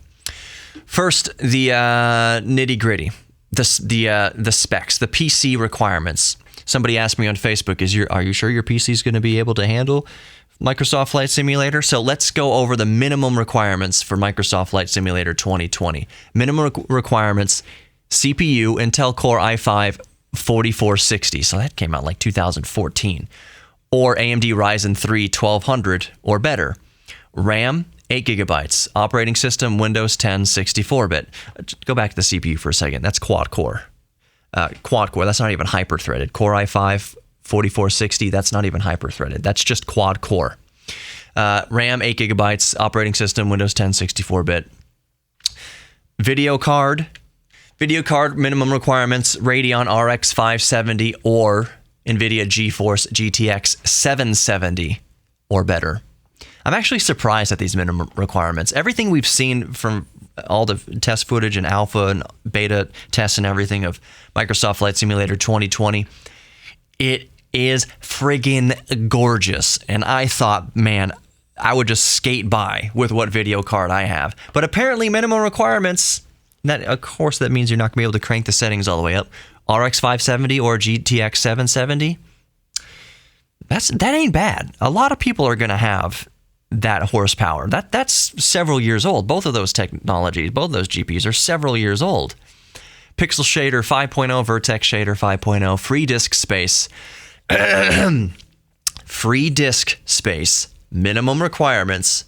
First, the nitty gritty. The specs, the PC requirements. Somebody asked me on Facebook, are you sure your PC is going to be able to handle Microsoft Flight Simulator? So let's go over the minimum requirements for Microsoft Flight Simulator 2020. Minimum requirements, CPU, Intel Core i5 4460. So that came out like 2014. Or AMD Ryzen 3 1200 or better. RAM, 8 gigabytes. Operating system, Windows 10 64-bit. Go back to the CPU for a second. That's quad core. That's not even hyper-threaded. Core i5 4460, that's not even hyper-threaded. That's just quad core. RAM, 8 gigabytes. Operating system, Windows 10 64-bit. Video card minimum requirements, Radeon RX 570 or NVIDIA GeForce GTX 770 or better. I'm actually surprised at these minimum requirements. Everything we've seen from all the test footage and alpha and beta tests and everything of Microsoft Flight Simulator 2020, it is friggin' gorgeous. And I thought, man, I would just skate by with what video card I have. But apparently minimum requirements, that of course that means you're not going to be able to crank the settings all the way up. RX 570 or GTX 770, that ain't bad. A lot of people are going to have that horsepower. That's several years old. Both of those technologies, both of those GPUs are several years old. Pixel Shader 5.0, Vertex Shader 5.0, free disk space. Free disk space. Minimum requirements,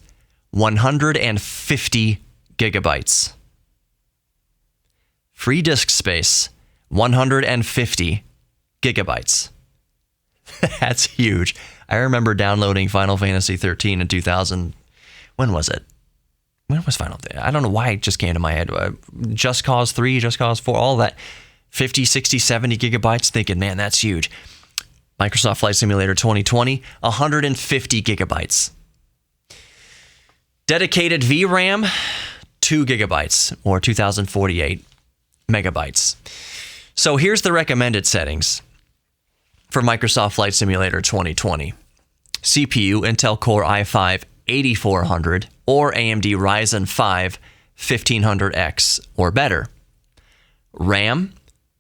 150 gigabytes. Free disk space, 150 gigabytes. That's huge. I remember downloading Final Fantasy 13 in 2000. When was it? When was Final Fantasy? I don't know why it just came to my head. Just Cause 3, Just Cause 4, all that. 50, 60, 70 gigabytes. Thinking, man, that's huge. Microsoft Flight Simulator 2020, 150 gigabytes. Dedicated VRAM, 2 gigabytes, or 2048 megabytes. So here's the recommended settings for Microsoft Flight Simulator 2020. CPU, Intel Core i5 8400 or AMD Ryzen 5 1500X or better. RAM,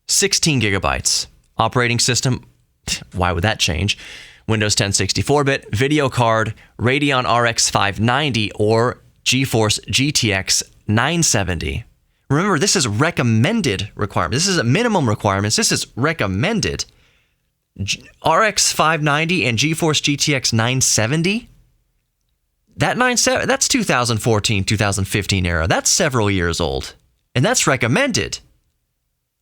16 gigabytes. Operating system, why would that change? Windows 10 64-bit. Video card, Radeon RX 590 or GeForce GTX 970. Remember, this is recommended requirement. This isn't minimum requirements. This is recommended. RX 590 and GeForce GTX 970. That's 2014, 2015 era. That's several years old. And that's recommended.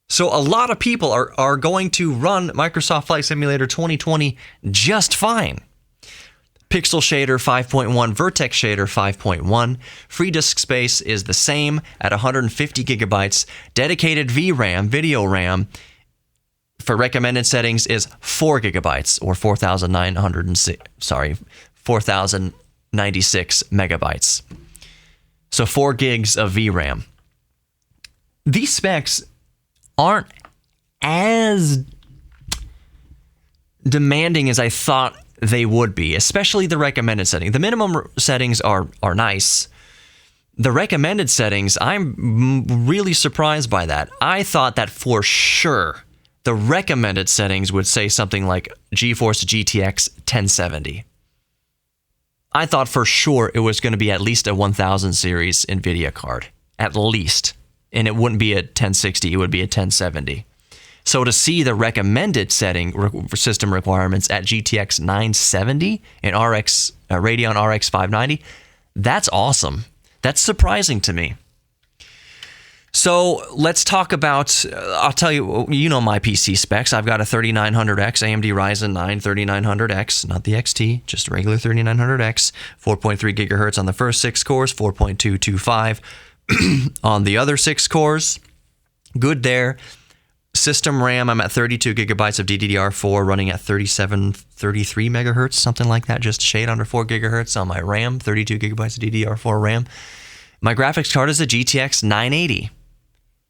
So a lot of people are going to run Microsoft Flight Simulator 2020 just fine. Pixel Shader 5.1, Vertex Shader 5.1. Free disk space is the same at 150 gigabytes. Dedicated VRAM, video RAM, for recommended settings is 4 gigabytes or 4,096 megabytes. So 4 gigs of VRAM. These specs aren't as demanding as I thought they would be, especially the recommended setting. The minimum settings are nice. The recommended settings, I'm really surprised by that. I thought that for sure the recommended settings would say something like GeForce GTX 1070. I thought for sure it was going to be at least a 1000 series NVIDIA card. At least. And it wouldn't be a 1060, it would be a 1070. So to see the recommended setting system requirements at GTX 970 and Radeon RX 590, that's awesome. That's surprising to me. So let's talk about, I'll tell you, you know my PC specs. I've got a 3900X AMD Ryzen 9 3900X, not the XT, just a regular 3900X, 4.3 gigahertz on the first 6 cores, 4.225 on the other 6 cores. Good there. System RAM, I'm at 32 gigabytes of DDR4 running at 33 megahertz, something like that, just a shade under 4 gigahertz on my RAM, 32 gigabytes of DDR4 RAM. My graphics card is a GTX 980.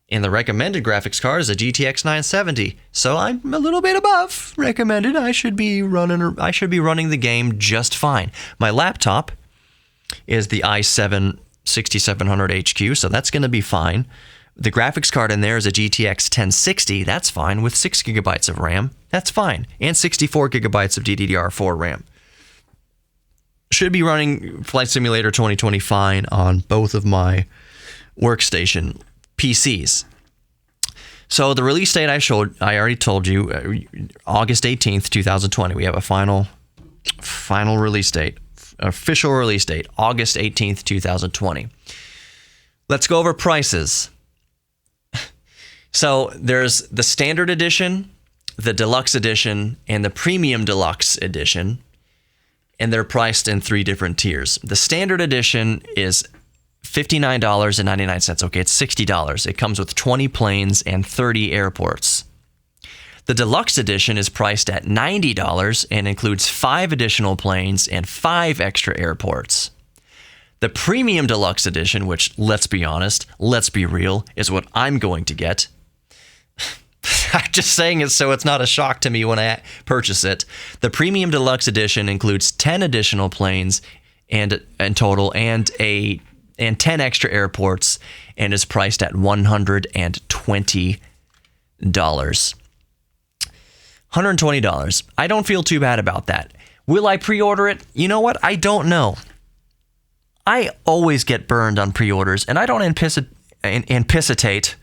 And the recommended graphics card is a GTX 970. So I'm a little bit above recommended. I should be running the game just fine. My laptop is the i7 6700 HQ, so that's going to be fine. The graphics card in there is a GTX 1060. That's fine with 6 gigabytes of RAM. That's fine. And 64 gigabytes of DDR4 RAM. Should be running Flight Simulator 2020 fine on both of my workstation PCs. So the release date I already told you, August 18th, 2020. We have a final release date, official release date, August 18th, 2020. Let's go over prices. So there's the standard edition, the deluxe edition, and the premium deluxe edition, and they're priced in 3 different tiers. The standard edition is $59.99. Okay, it's $60. It comes with 20 planes and 30 airports. The deluxe edition is priced at $90 and includes 5 additional planes and 5 extra airports. The premium deluxe edition, which, let's be honest, let's be real, is what I'm going to get. I'm just saying it so it's not a shock to me when I purchase it. The premium deluxe edition includes 10 additional planes and in total and 10 extra airports and is priced at $120. $120. I don't feel too bad about that. Will I pre-order it? You know what? I don't know. I always get burned on pre-orders, and I don't anticipate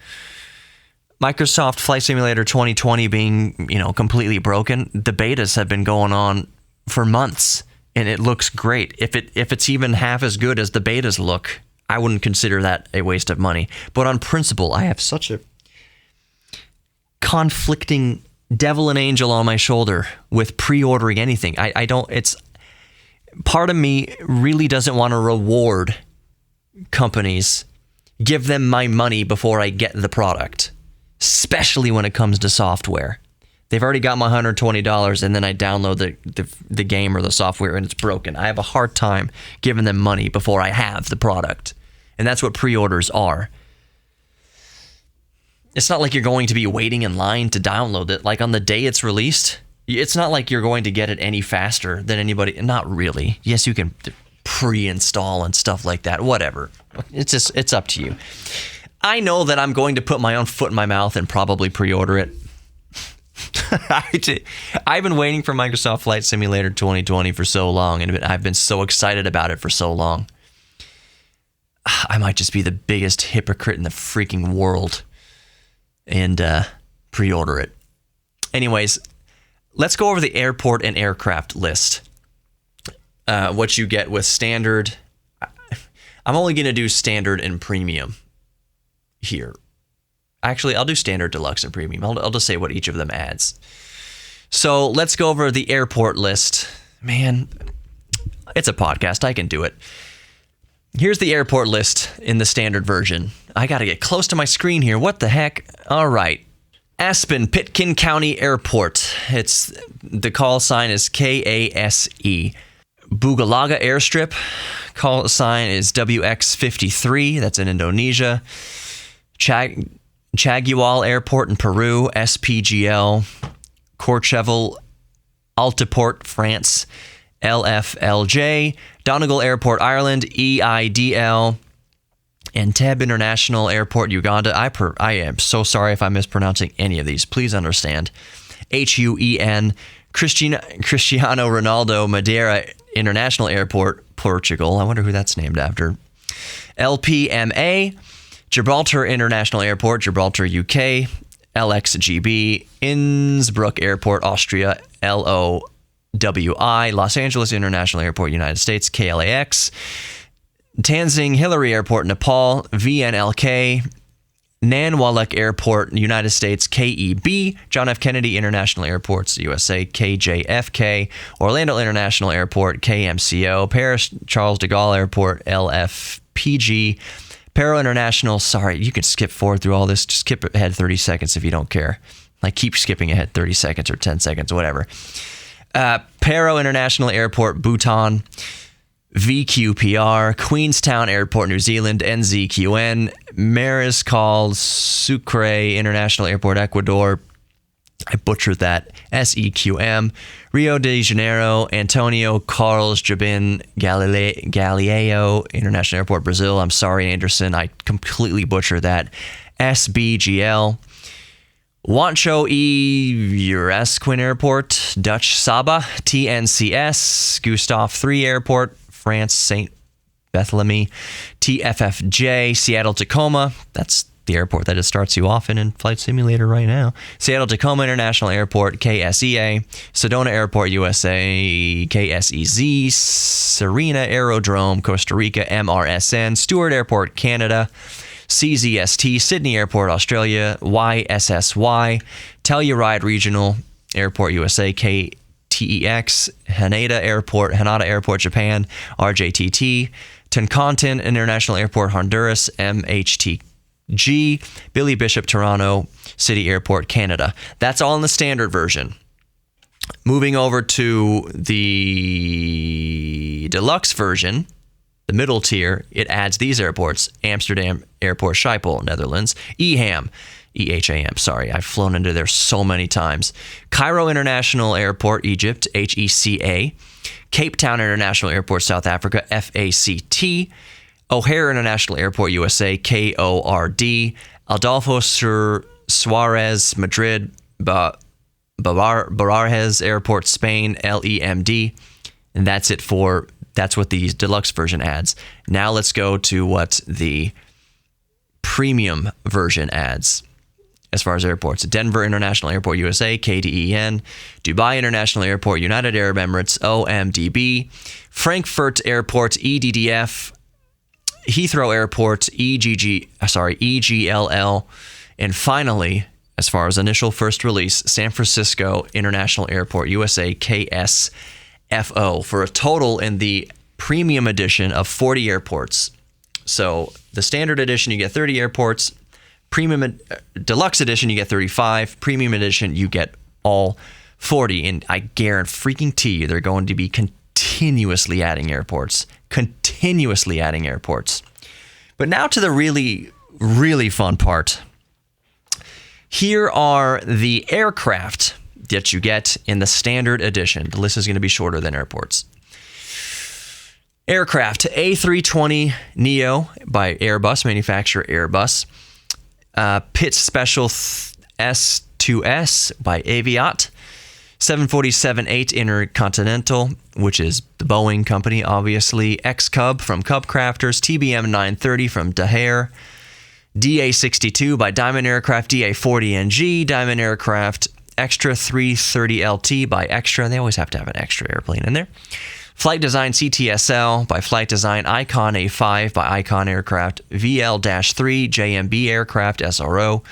Microsoft Flight Simulator 2020 being, completely broken. The betas have been going on for months, and it looks great. If it's even half as good as the betas look, I wouldn't consider that a waste of money. But on principle, I have such a conflicting devil and angel on my shoulder with pre-ordering anything. I don't, it's, part of me really doesn't want to reward companies, give them my money before I get the product, especially when it comes to software. They've already got my $120 and then I download the game or the software and it's broken. I have a hard time giving them money before I have the product. And that's what pre-orders are. It's not like you're going to be waiting in line to download it. Like on the day it's released, it's not like you're going to get it any faster than anybody. Not really. Yes, you can pre-install and stuff like that. Whatever. It's up to you. I know that I'm going to put my own foot in my mouth and probably pre-order it. I've been waiting for Microsoft Flight Simulator 2020 for so long, and I've been so excited about it for so long. I might just be the biggest hypocrite in the freaking world and pre-order it. Anyways, let's go over the airport and aircraft list. What you get with standard. I'm only going to do standard and premium here. Actually, I'll do standard, deluxe, and premium. I'll just say what each of them adds. So let's go over the airport list. Man, it's a podcast. I can do it. Here's the airport list in the standard version. I got to get close to my screen here. What the heck? All right. Aspen Pitkin County Airport. The call sign is KASE. Bugalaga Airstrip. Call sign is WX53. That's in Indonesia. Chagual Airport in Peru, SPGL, Courchevel Altiport, France, LFLJ, Donegal Airport, Ireland, EIDL, Entebbe International Airport, Uganda. I am so sorry if I'm mispronouncing any of these. Please understand. HUEN, Cristiano Ronaldo Madeira International Airport, Portugal. I wonder who that's named after. LPMA, Gibraltar International Airport, Gibraltar, UK, LXGB, Innsbruck Airport, Austria, LOWI, Los Angeles International Airport, United States, KLAX, Tanzing Hillary Airport, Nepal, VNLK, Nanwalek Airport, United States, KEB, John F. Kennedy International Airports, USA, KJFK, Orlando International Airport, KMCO, Paris Charles de Gaulle Airport, LFPG, Paro International, sorry, you can skip forward through all this. Just skip ahead 30 seconds if you don't care. Like, keep skipping ahead 30 seconds or 10 seconds, whatever. Paro International Airport, Bhutan. VQPR, Queenstown Airport, New Zealand, NZQN. Mariscal Sucre International Airport, Ecuador. I butchered that. SEQM. Rio de Janeiro, Antonio Carlos Jobim Galileo International Airport, Brazil. I'm sorry, Anderson. I completely butchered that. SBGL. Wancho Uresquin Airport, Dutch Saba. TNCS. Gustav III Airport, France, St. Barthélemy. TFFJ, Seattle Tacoma. That's the airport that it starts you off in Flight Simulator right now. Seattle Tacoma International Airport, KSEA. Sedona Airport, USA, KSEZ. Serena Aerodrome, Costa Rica, MRSN. Stewart Airport, Canada. CZST, Sydney Airport, Australia. YSSY. Telluride Regional Airport, USA, KTEX. Haneda Airport, Japan. RJTT. Toncontin International Airport, Honduras. MHTG. Billy Bishop Toronto City Airport, Canada. That's all in the standard version. Moving over to the deluxe version, the middle tier, it adds these airports: Amsterdam Airport, Schiphol, Netherlands. EHAM, sorry, I've flown into there so many times. Cairo International Airport, Egypt, HECA. Cape Town International Airport, South Africa, FACT. O'Hare International Airport, USA, KORD. Adolfo Suarez, Madrid. Barajas Airport, Spain, LEMD. And that's what the deluxe version adds. Now let's go to what the premium version adds as far as airports. Denver International Airport, USA, KDEN. Dubai International Airport, United Arab Emirates, OMDB. Frankfurt Airport, EDDF. Heathrow Airport, EGLL. And finally, as far as initial first release, San Francisco International Airport, USA, KSFO, for a total in the premium edition of 40 airports. So the standard edition, you get 30 airports. Premium deluxe edition, you get 35. Premium edition, you get all 40. And I guarantee you they're going to be continuously adding airports. But now to the really, really fun part. Here are the aircraft that you get in the standard edition. The list is going to be shorter than airports. Aircraft, A320neo by Airbus, manufacturer Airbus. Pitts Special S2S by Aviat. 747-8 Intercontinental, which is the Boeing company, obviously. X-Cub from Cub Crafters. TBM 930 from Daher. DA62 by Diamond Aircraft. DA40NG, Diamond Aircraft. Extra 330LT by Extra. They always have to have an extra airplane in there. Flight Design CTSL by Flight Design. Icon A5 by Icon Aircraft. VL-3 JMB Aircraft SRO.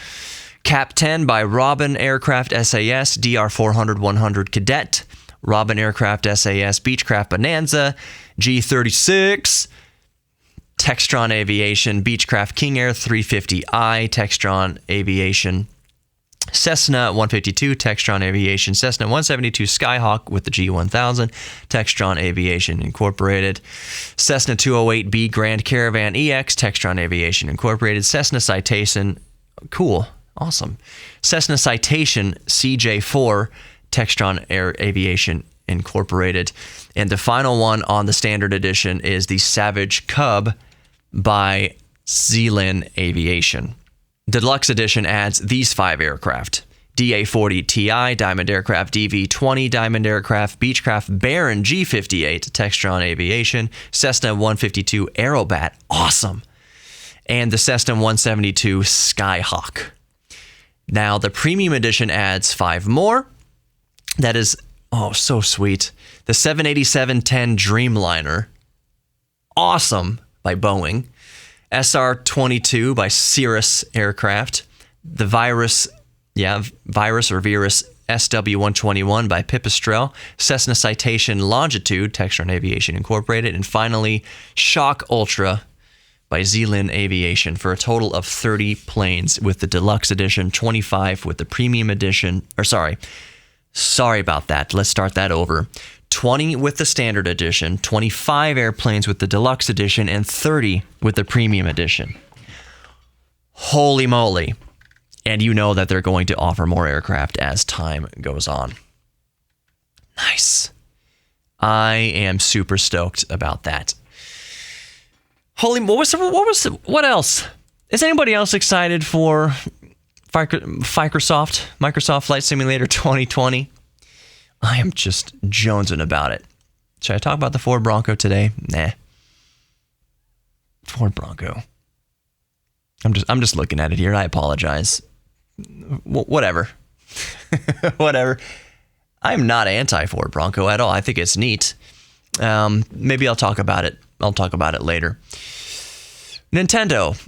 Cap 10 by Robin Aircraft SAS. DR400-100 Cadet. Robin Aircraft SAS. Beechcraft Bonanza. G36. Textron Aviation. Beechcraft King Air 350i. Textron Aviation. Cessna 152, Textron Aviation. Cessna 172 Skyhawk with the G1000, Textron Aviation Incorporated. Cessna 208B Grand Caravan EX, Textron Aviation Incorporated. Cessna Citation, cool, awesome. Cessna Citation CJ4, Textron Aviation Incorporated. And the final one on the standard edition is the Savage Cub by Zealand Aviation. Deluxe Edition adds these 5 aircraft. DA-40 Ti, Diamond Aircraft DV-20, Diamond Aircraft, Beechcraft Baron G-58, Textron Aviation, Cessna 152 Aerobat, awesome, and the Cessna 172 Skyhawk. Now, the Premium Edition adds 5 more. That is, oh, so sweet. The 787-10 Dreamliner, awesome, by Boeing. SR-22 by Cirrus Aircraft. The Virus SW-121 by Pipistrel. Cessna Citation Longitude, Textron Aviation Incorporated. And finally, Shock Ultra by Zealand Aviation for a total of 30 planes with the Deluxe Edition, 25 with the Premium Edition. Sorry about that. Let's start that over. 20 with the Standard Edition, 25 airplanes with the Deluxe Edition, and 30 with the Premium Edition. Holy moly. And you know that they're going to offer more aircraft as time goes on. Nice. I am super stoked about that. Holy, what else? Is anybody else excited for Microsoft Flight Simulator 2020? I am just jonesing about it. Should I talk about the Ford Bronco today? Nah. Ford Bronco. I'm just looking at it here. I apologize. Whatever. Whatever. I'm not anti-Ford Bronco at all. I think it's neat. Maybe I'll talk about it. I'll talk about it later. Nintendo.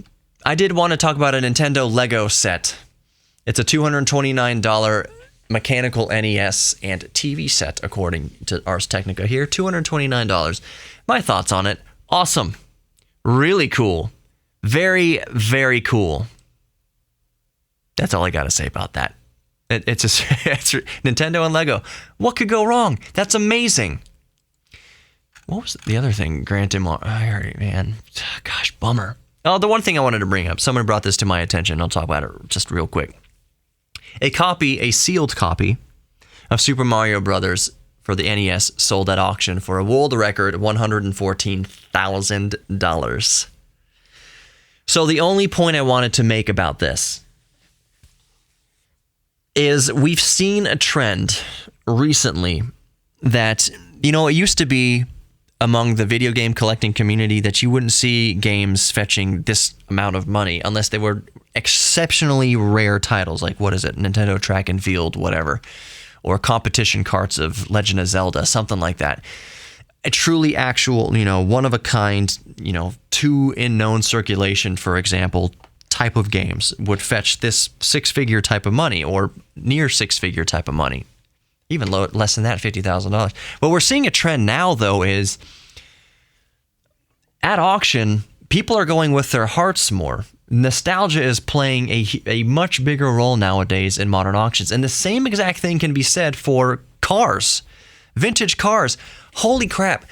I did want to talk about a Nintendo Lego set. It's a $229 mechanical NES and TV set, according to Ars Technica here. $229. My thoughts on it: awesome, really cool, very, very cool. That's all I gotta say about that. It's Nintendo and Lego. What could go wrong? That's amazing. What was the other thing? Grant Imahara, man, gosh, bummer. Oh, the one thing I wanted to bring up. Someone brought this to my attention. I'll talk about it just real quick. A sealed copy of Super Mario Brothers for the NES sold at auction for a world record $114,000. So the only point I wanted to make about this is we've seen a trend recently that, it used to be among the video game collecting community that you wouldn't see games fetching this amount of money unless they were exceptionally rare titles, like, what is it, Nintendo Track and Field, whatever, or competition carts of Legend of Zelda, something like that. A truly actual, one of a kind, two in known circulation, for example, type of games would fetch this six-figure type of money or near six-figure type of money. Even less than that, $50,000. What we're seeing a trend now, though, is at auction, people are going with their hearts more. Nostalgia is playing a much bigger role nowadays in modern auctions. And the same exact thing can be said for cars. Vintage cars. Holy crap.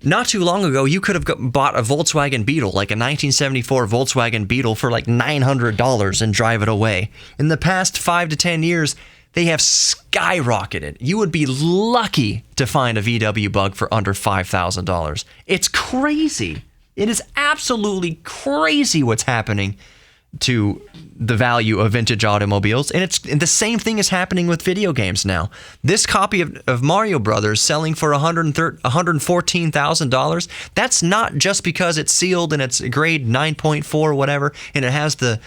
Not too long ago, you could have bought a Volkswagen Beetle, like a 1974 Volkswagen Beetle, for like $900 and drive it away. In the past 5 to 10 years, they have skyrocketed. You would be lucky to find a VW Bug for under $5,000. It's crazy. It is absolutely crazy what's happening to the value of vintage automobiles. And the same thing is happening with video games now. This copy of Mario Brothers selling for $114,000, that's not just because it's sealed and it's grade 9.4 or whatever, and it has the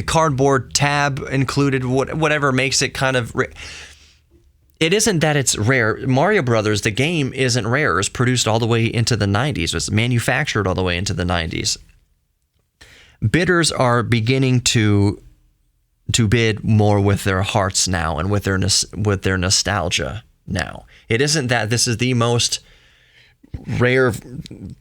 cardboard tab included, whatever makes it kind of... It isn't that it's rare. Mario Brothers, the game, isn't rare. It was produced all the way into the 90s. It was manufactured all the way into the 90s. Bidders are beginning to bid more with their hearts now and with their nostalgia now. It isn't that this is the most rare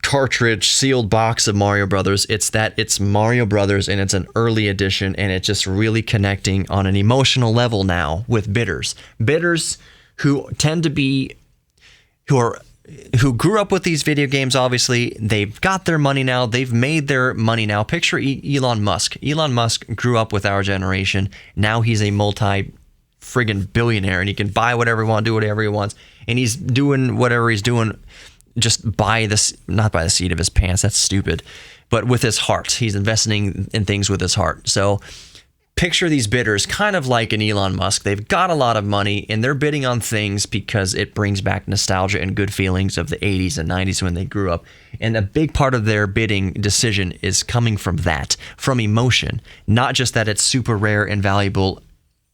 cartridge sealed box of Mario Brothers. It's that it's Mario Brothers and it's an early edition, and it's just really connecting on an emotional level now with bidders. Bidders who tend to be who grew up with these video games. Obviously, they've got their money now. They've made their money now. Picture Elon Musk. Elon Musk grew up with our generation. Now he's a multi-friggin' billionaire, and he can buy whatever he wants, do whatever he wants, and he's doing whatever he's doing just not by the seat of his pants. That's stupid. But with his heart. He's investing in things with his heart. So picture these bidders kind of like an Elon Musk. They've got a lot of money, and they're bidding on things because it brings back nostalgia and good feelings of the 80s and 90s when they grew up. And a big part of their bidding decision is coming from that, from emotion. Not just that it's super rare and valuable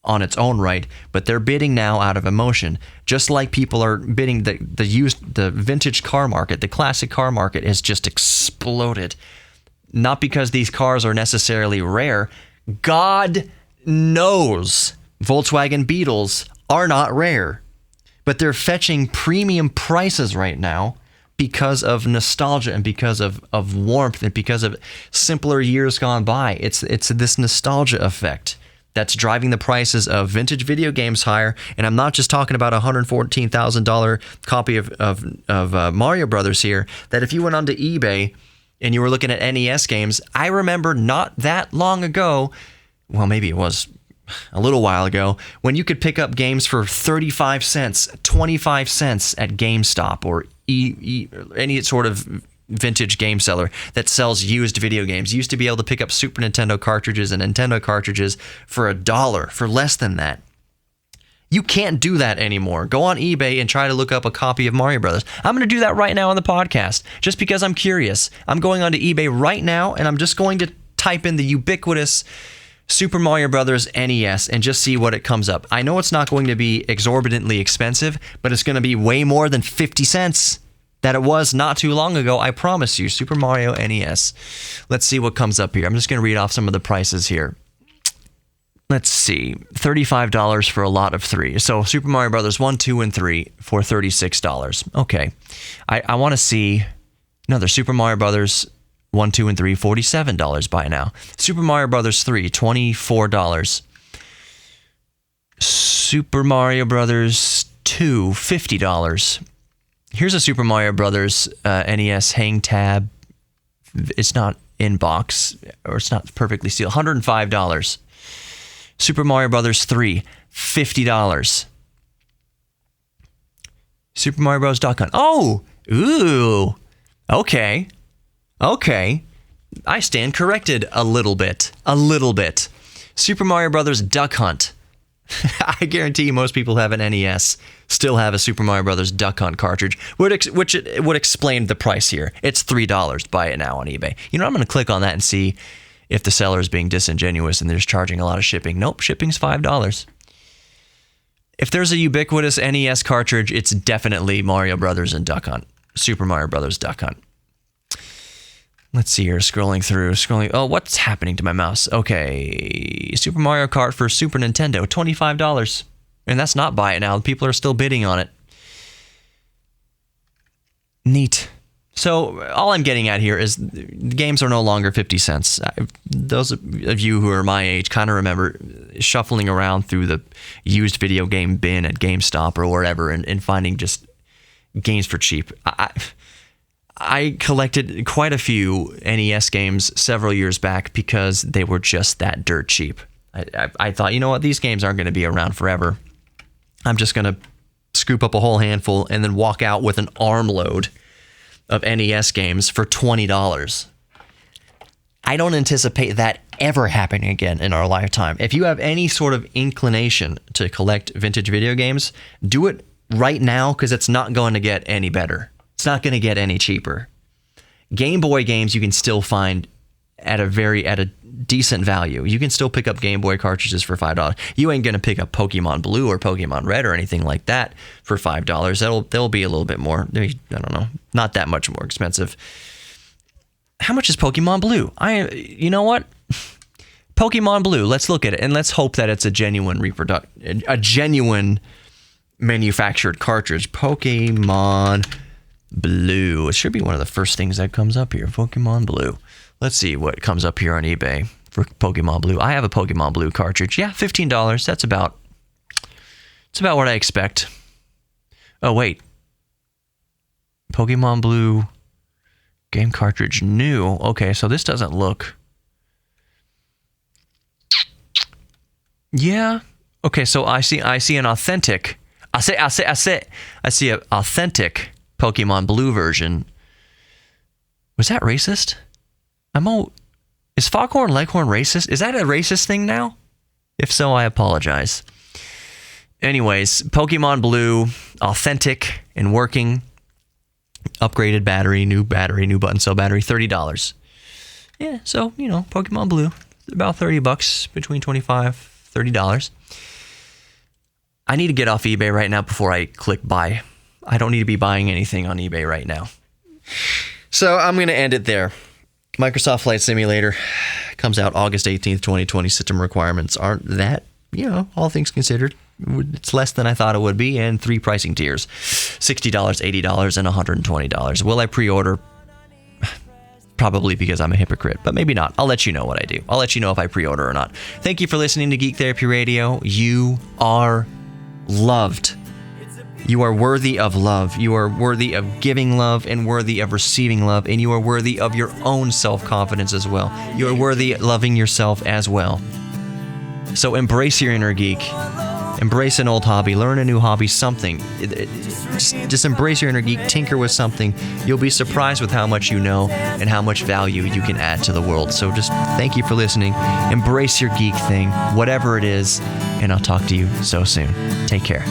on its own right, but they're bidding now out of emotion. Just like people are bidding the vintage car market, the classic car market has just exploded. Not because these cars are necessarily rare. God knows Volkswagen Beetles are not rare, but they're fetching premium prices right now because of nostalgia and because of warmth and because of simpler years gone by. It's this nostalgia effect that's driving the prices of vintage video games higher. And I'm not just talking about a $114,000 copy of Mario Brothers here, that if you went onto eBay and you were looking at NES games, I remember not that long ago, well, maybe it was a little while ago, when you could pick up games for 35 cents, 25 cents at GameStop or any sort of vintage game seller that sells used video games. You used to be able to pick up Super Nintendo cartridges and Nintendo cartridges for $1, for less than that. You can't do that anymore. Go on eBay and try to look up a copy of Mario Brothers. I'm going to do that right now on the podcast, just because I'm curious. I'm going onto eBay right now, and I'm just going to type in the ubiquitous Super Mario Brothers NES and just see what it comes up. I know it's not going to be exorbitantly expensive, but it's going to be way more than 50 cents that it was not too long ago. I promise you. Super Mario NES. Let's see what comes up here. I'm just going to read off some of the prices here. Let's see, $35 for a lot of 3. So Super Mario Brothers 1, 2, and 3 for $36. Okay. I want to see another Super Mario Brothers 1, 2, and 3, $47 by now. Super Mario Brothers 3, $24. Super Mario Brothers 2, $50. Here's a Super Mario Brothers NES hang tab. It's not in box, or it's not perfectly sealed. $105. Super Mario Brothers 3, $50. Super Mario Bros. Duck Hunt. Oh, ooh, okay. I stand corrected a little bit. Super Mario Brothers Duck Hunt. I guarantee you most people have an NES still have a Super Mario Brothers Duck Hunt cartridge, which it would explain the price here. It's $3. Buy it now on eBay. You know, I'm going to click on that and see if the seller is being disingenuous and they're just charging a lot of shipping. Nope, shipping's $5. If there's a ubiquitous NES cartridge, it's definitely Mario Brothers and Duck Hunt. Super Mario Brothers Duck Hunt. Let's see here, scrolling. Oh, what's happening to my mouse? Okay, Super Mario Kart for Super Nintendo, $25. And that's not buy it now. People are still bidding on it. Neat. So all I'm getting at here is the games are no longer 50 cents. Those of you who are my age kind of remember shuffling around through the used video game bin at GameStop or wherever and finding just games for cheap. I collected quite a few NES games several years back because they were just that dirt cheap. I thought, you know what, these games aren't going to be around forever. I'm just going to scoop up a whole handful and then walk out with an armload of NES games for $20. I don't anticipate that ever happening again in our lifetime. If you have any sort of inclination to collect vintage video games, do it right now because it's not going to get any better. It's not going to get any cheaper. Game Boy games you can still find at a decent value. You can still pick up Game Boy cartridges for $5. You ain't going to pick up Pokemon Blue or Pokemon Red or anything like that for $5. They'll be a little bit more. I don't know, not that much more expensive. How much is Pokemon Blue? You know what? Pokemon Blue. Let's look at it and let's hope that it's a genuine a genuine manufactured cartridge. Pokemon Blue. It should be one of the first things that comes up here. Pokemon Blue. Let's see what comes up here on eBay for Pokemon Blue. I have a Pokemon Blue cartridge. Yeah, $15. That's about what I expect. Oh, wait. Pokemon Blue game cartridge new. Okay, so this doesn't look... Yeah. Okay, so I see an authentic... I see an authentic Pokemon Blue version. Was that racist? Is Foghorn Leghorn racist? Is that a racist thing now? If so, I apologize. Anyways, Pokemon Blue, authentic and working. Upgraded battery, new button cell battery, $30. Yeah, so, Pokemon Blue, about $30, between $25, $30. I need to get off eBay right now before I click buy. I don't need to be buying anything on eBay right now. So I'm going to end it there. Microsoft Flight Simulator comes out August 18th, 2020. System requirements aren't that, all things considered. It's less than I thought it would be, and 3 pricing tiers, $60, $80, and $120. Will I pre-order? Probably because I'm a hypocrite, but maybe not. I'll let you know what I do. I'll let you know if I pre-order or not. Thank you for listening to Geek Therapy Radio. You are loved. You are worthy of love. You are worthy of giving love and worthy of receiving love, and you are worthy of your own self-confidence as well. You are worthy of loving yourself as well. So embrace your inner geek. Embrace an old hobby. Learn a new hobby, something. Just embrace your inner geek. Tinker with something. You'll be surprised with how much you know and how much value you can add to the world. So just thank you for listening. Embrace your geek thing, whatever it is, and I'll talk to you so soon. Take care.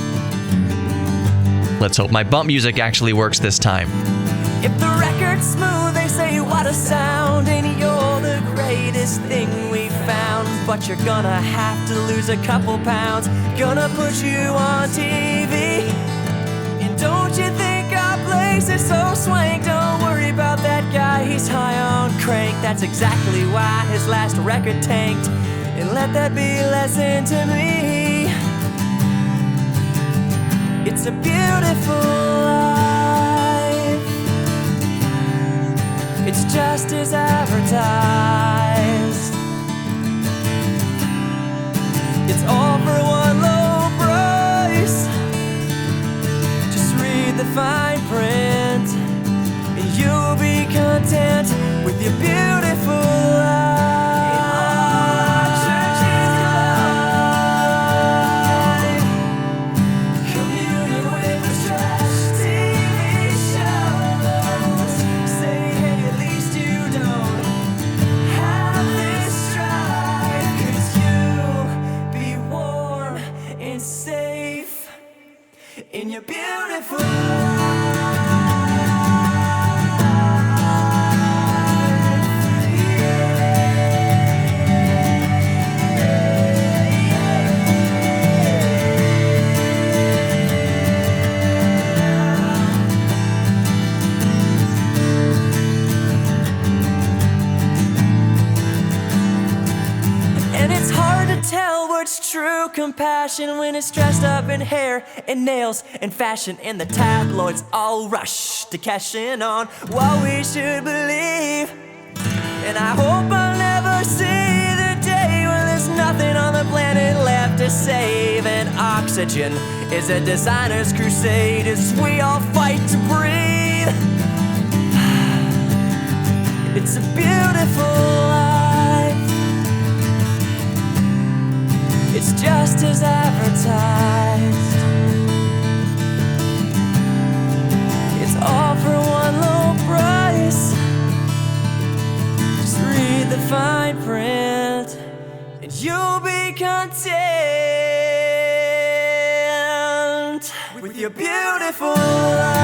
Let's hope my bump music actually works this time. If the record's smooth, they say what a sound, and you're the greatest thing we found. But you're gonna have to lose a couple pounds, gonna put you on TV. And don't you think our place is so swank? Don't worry about that guy, he's high on crank. That's exactly why his last record tanked. And let that be a lesson to me. It's a beautiful life. It's just as advertised. It's all for one low price. Just read the fine print, and you'll be content with your beautiful life. In your beautiful true compassion when it's dressed up in hair and nails and fashion, and the tabloids all rush to cash in on what we should believe. And I hope I'll never see the day when there's nothing on the planet left to save, and oxygen is a designer's crusade as we all fight to breathe. It's a beautiful life. It's just as advertised. It's all for one low price. Just read the fine print and you'll be content with your beautiful life.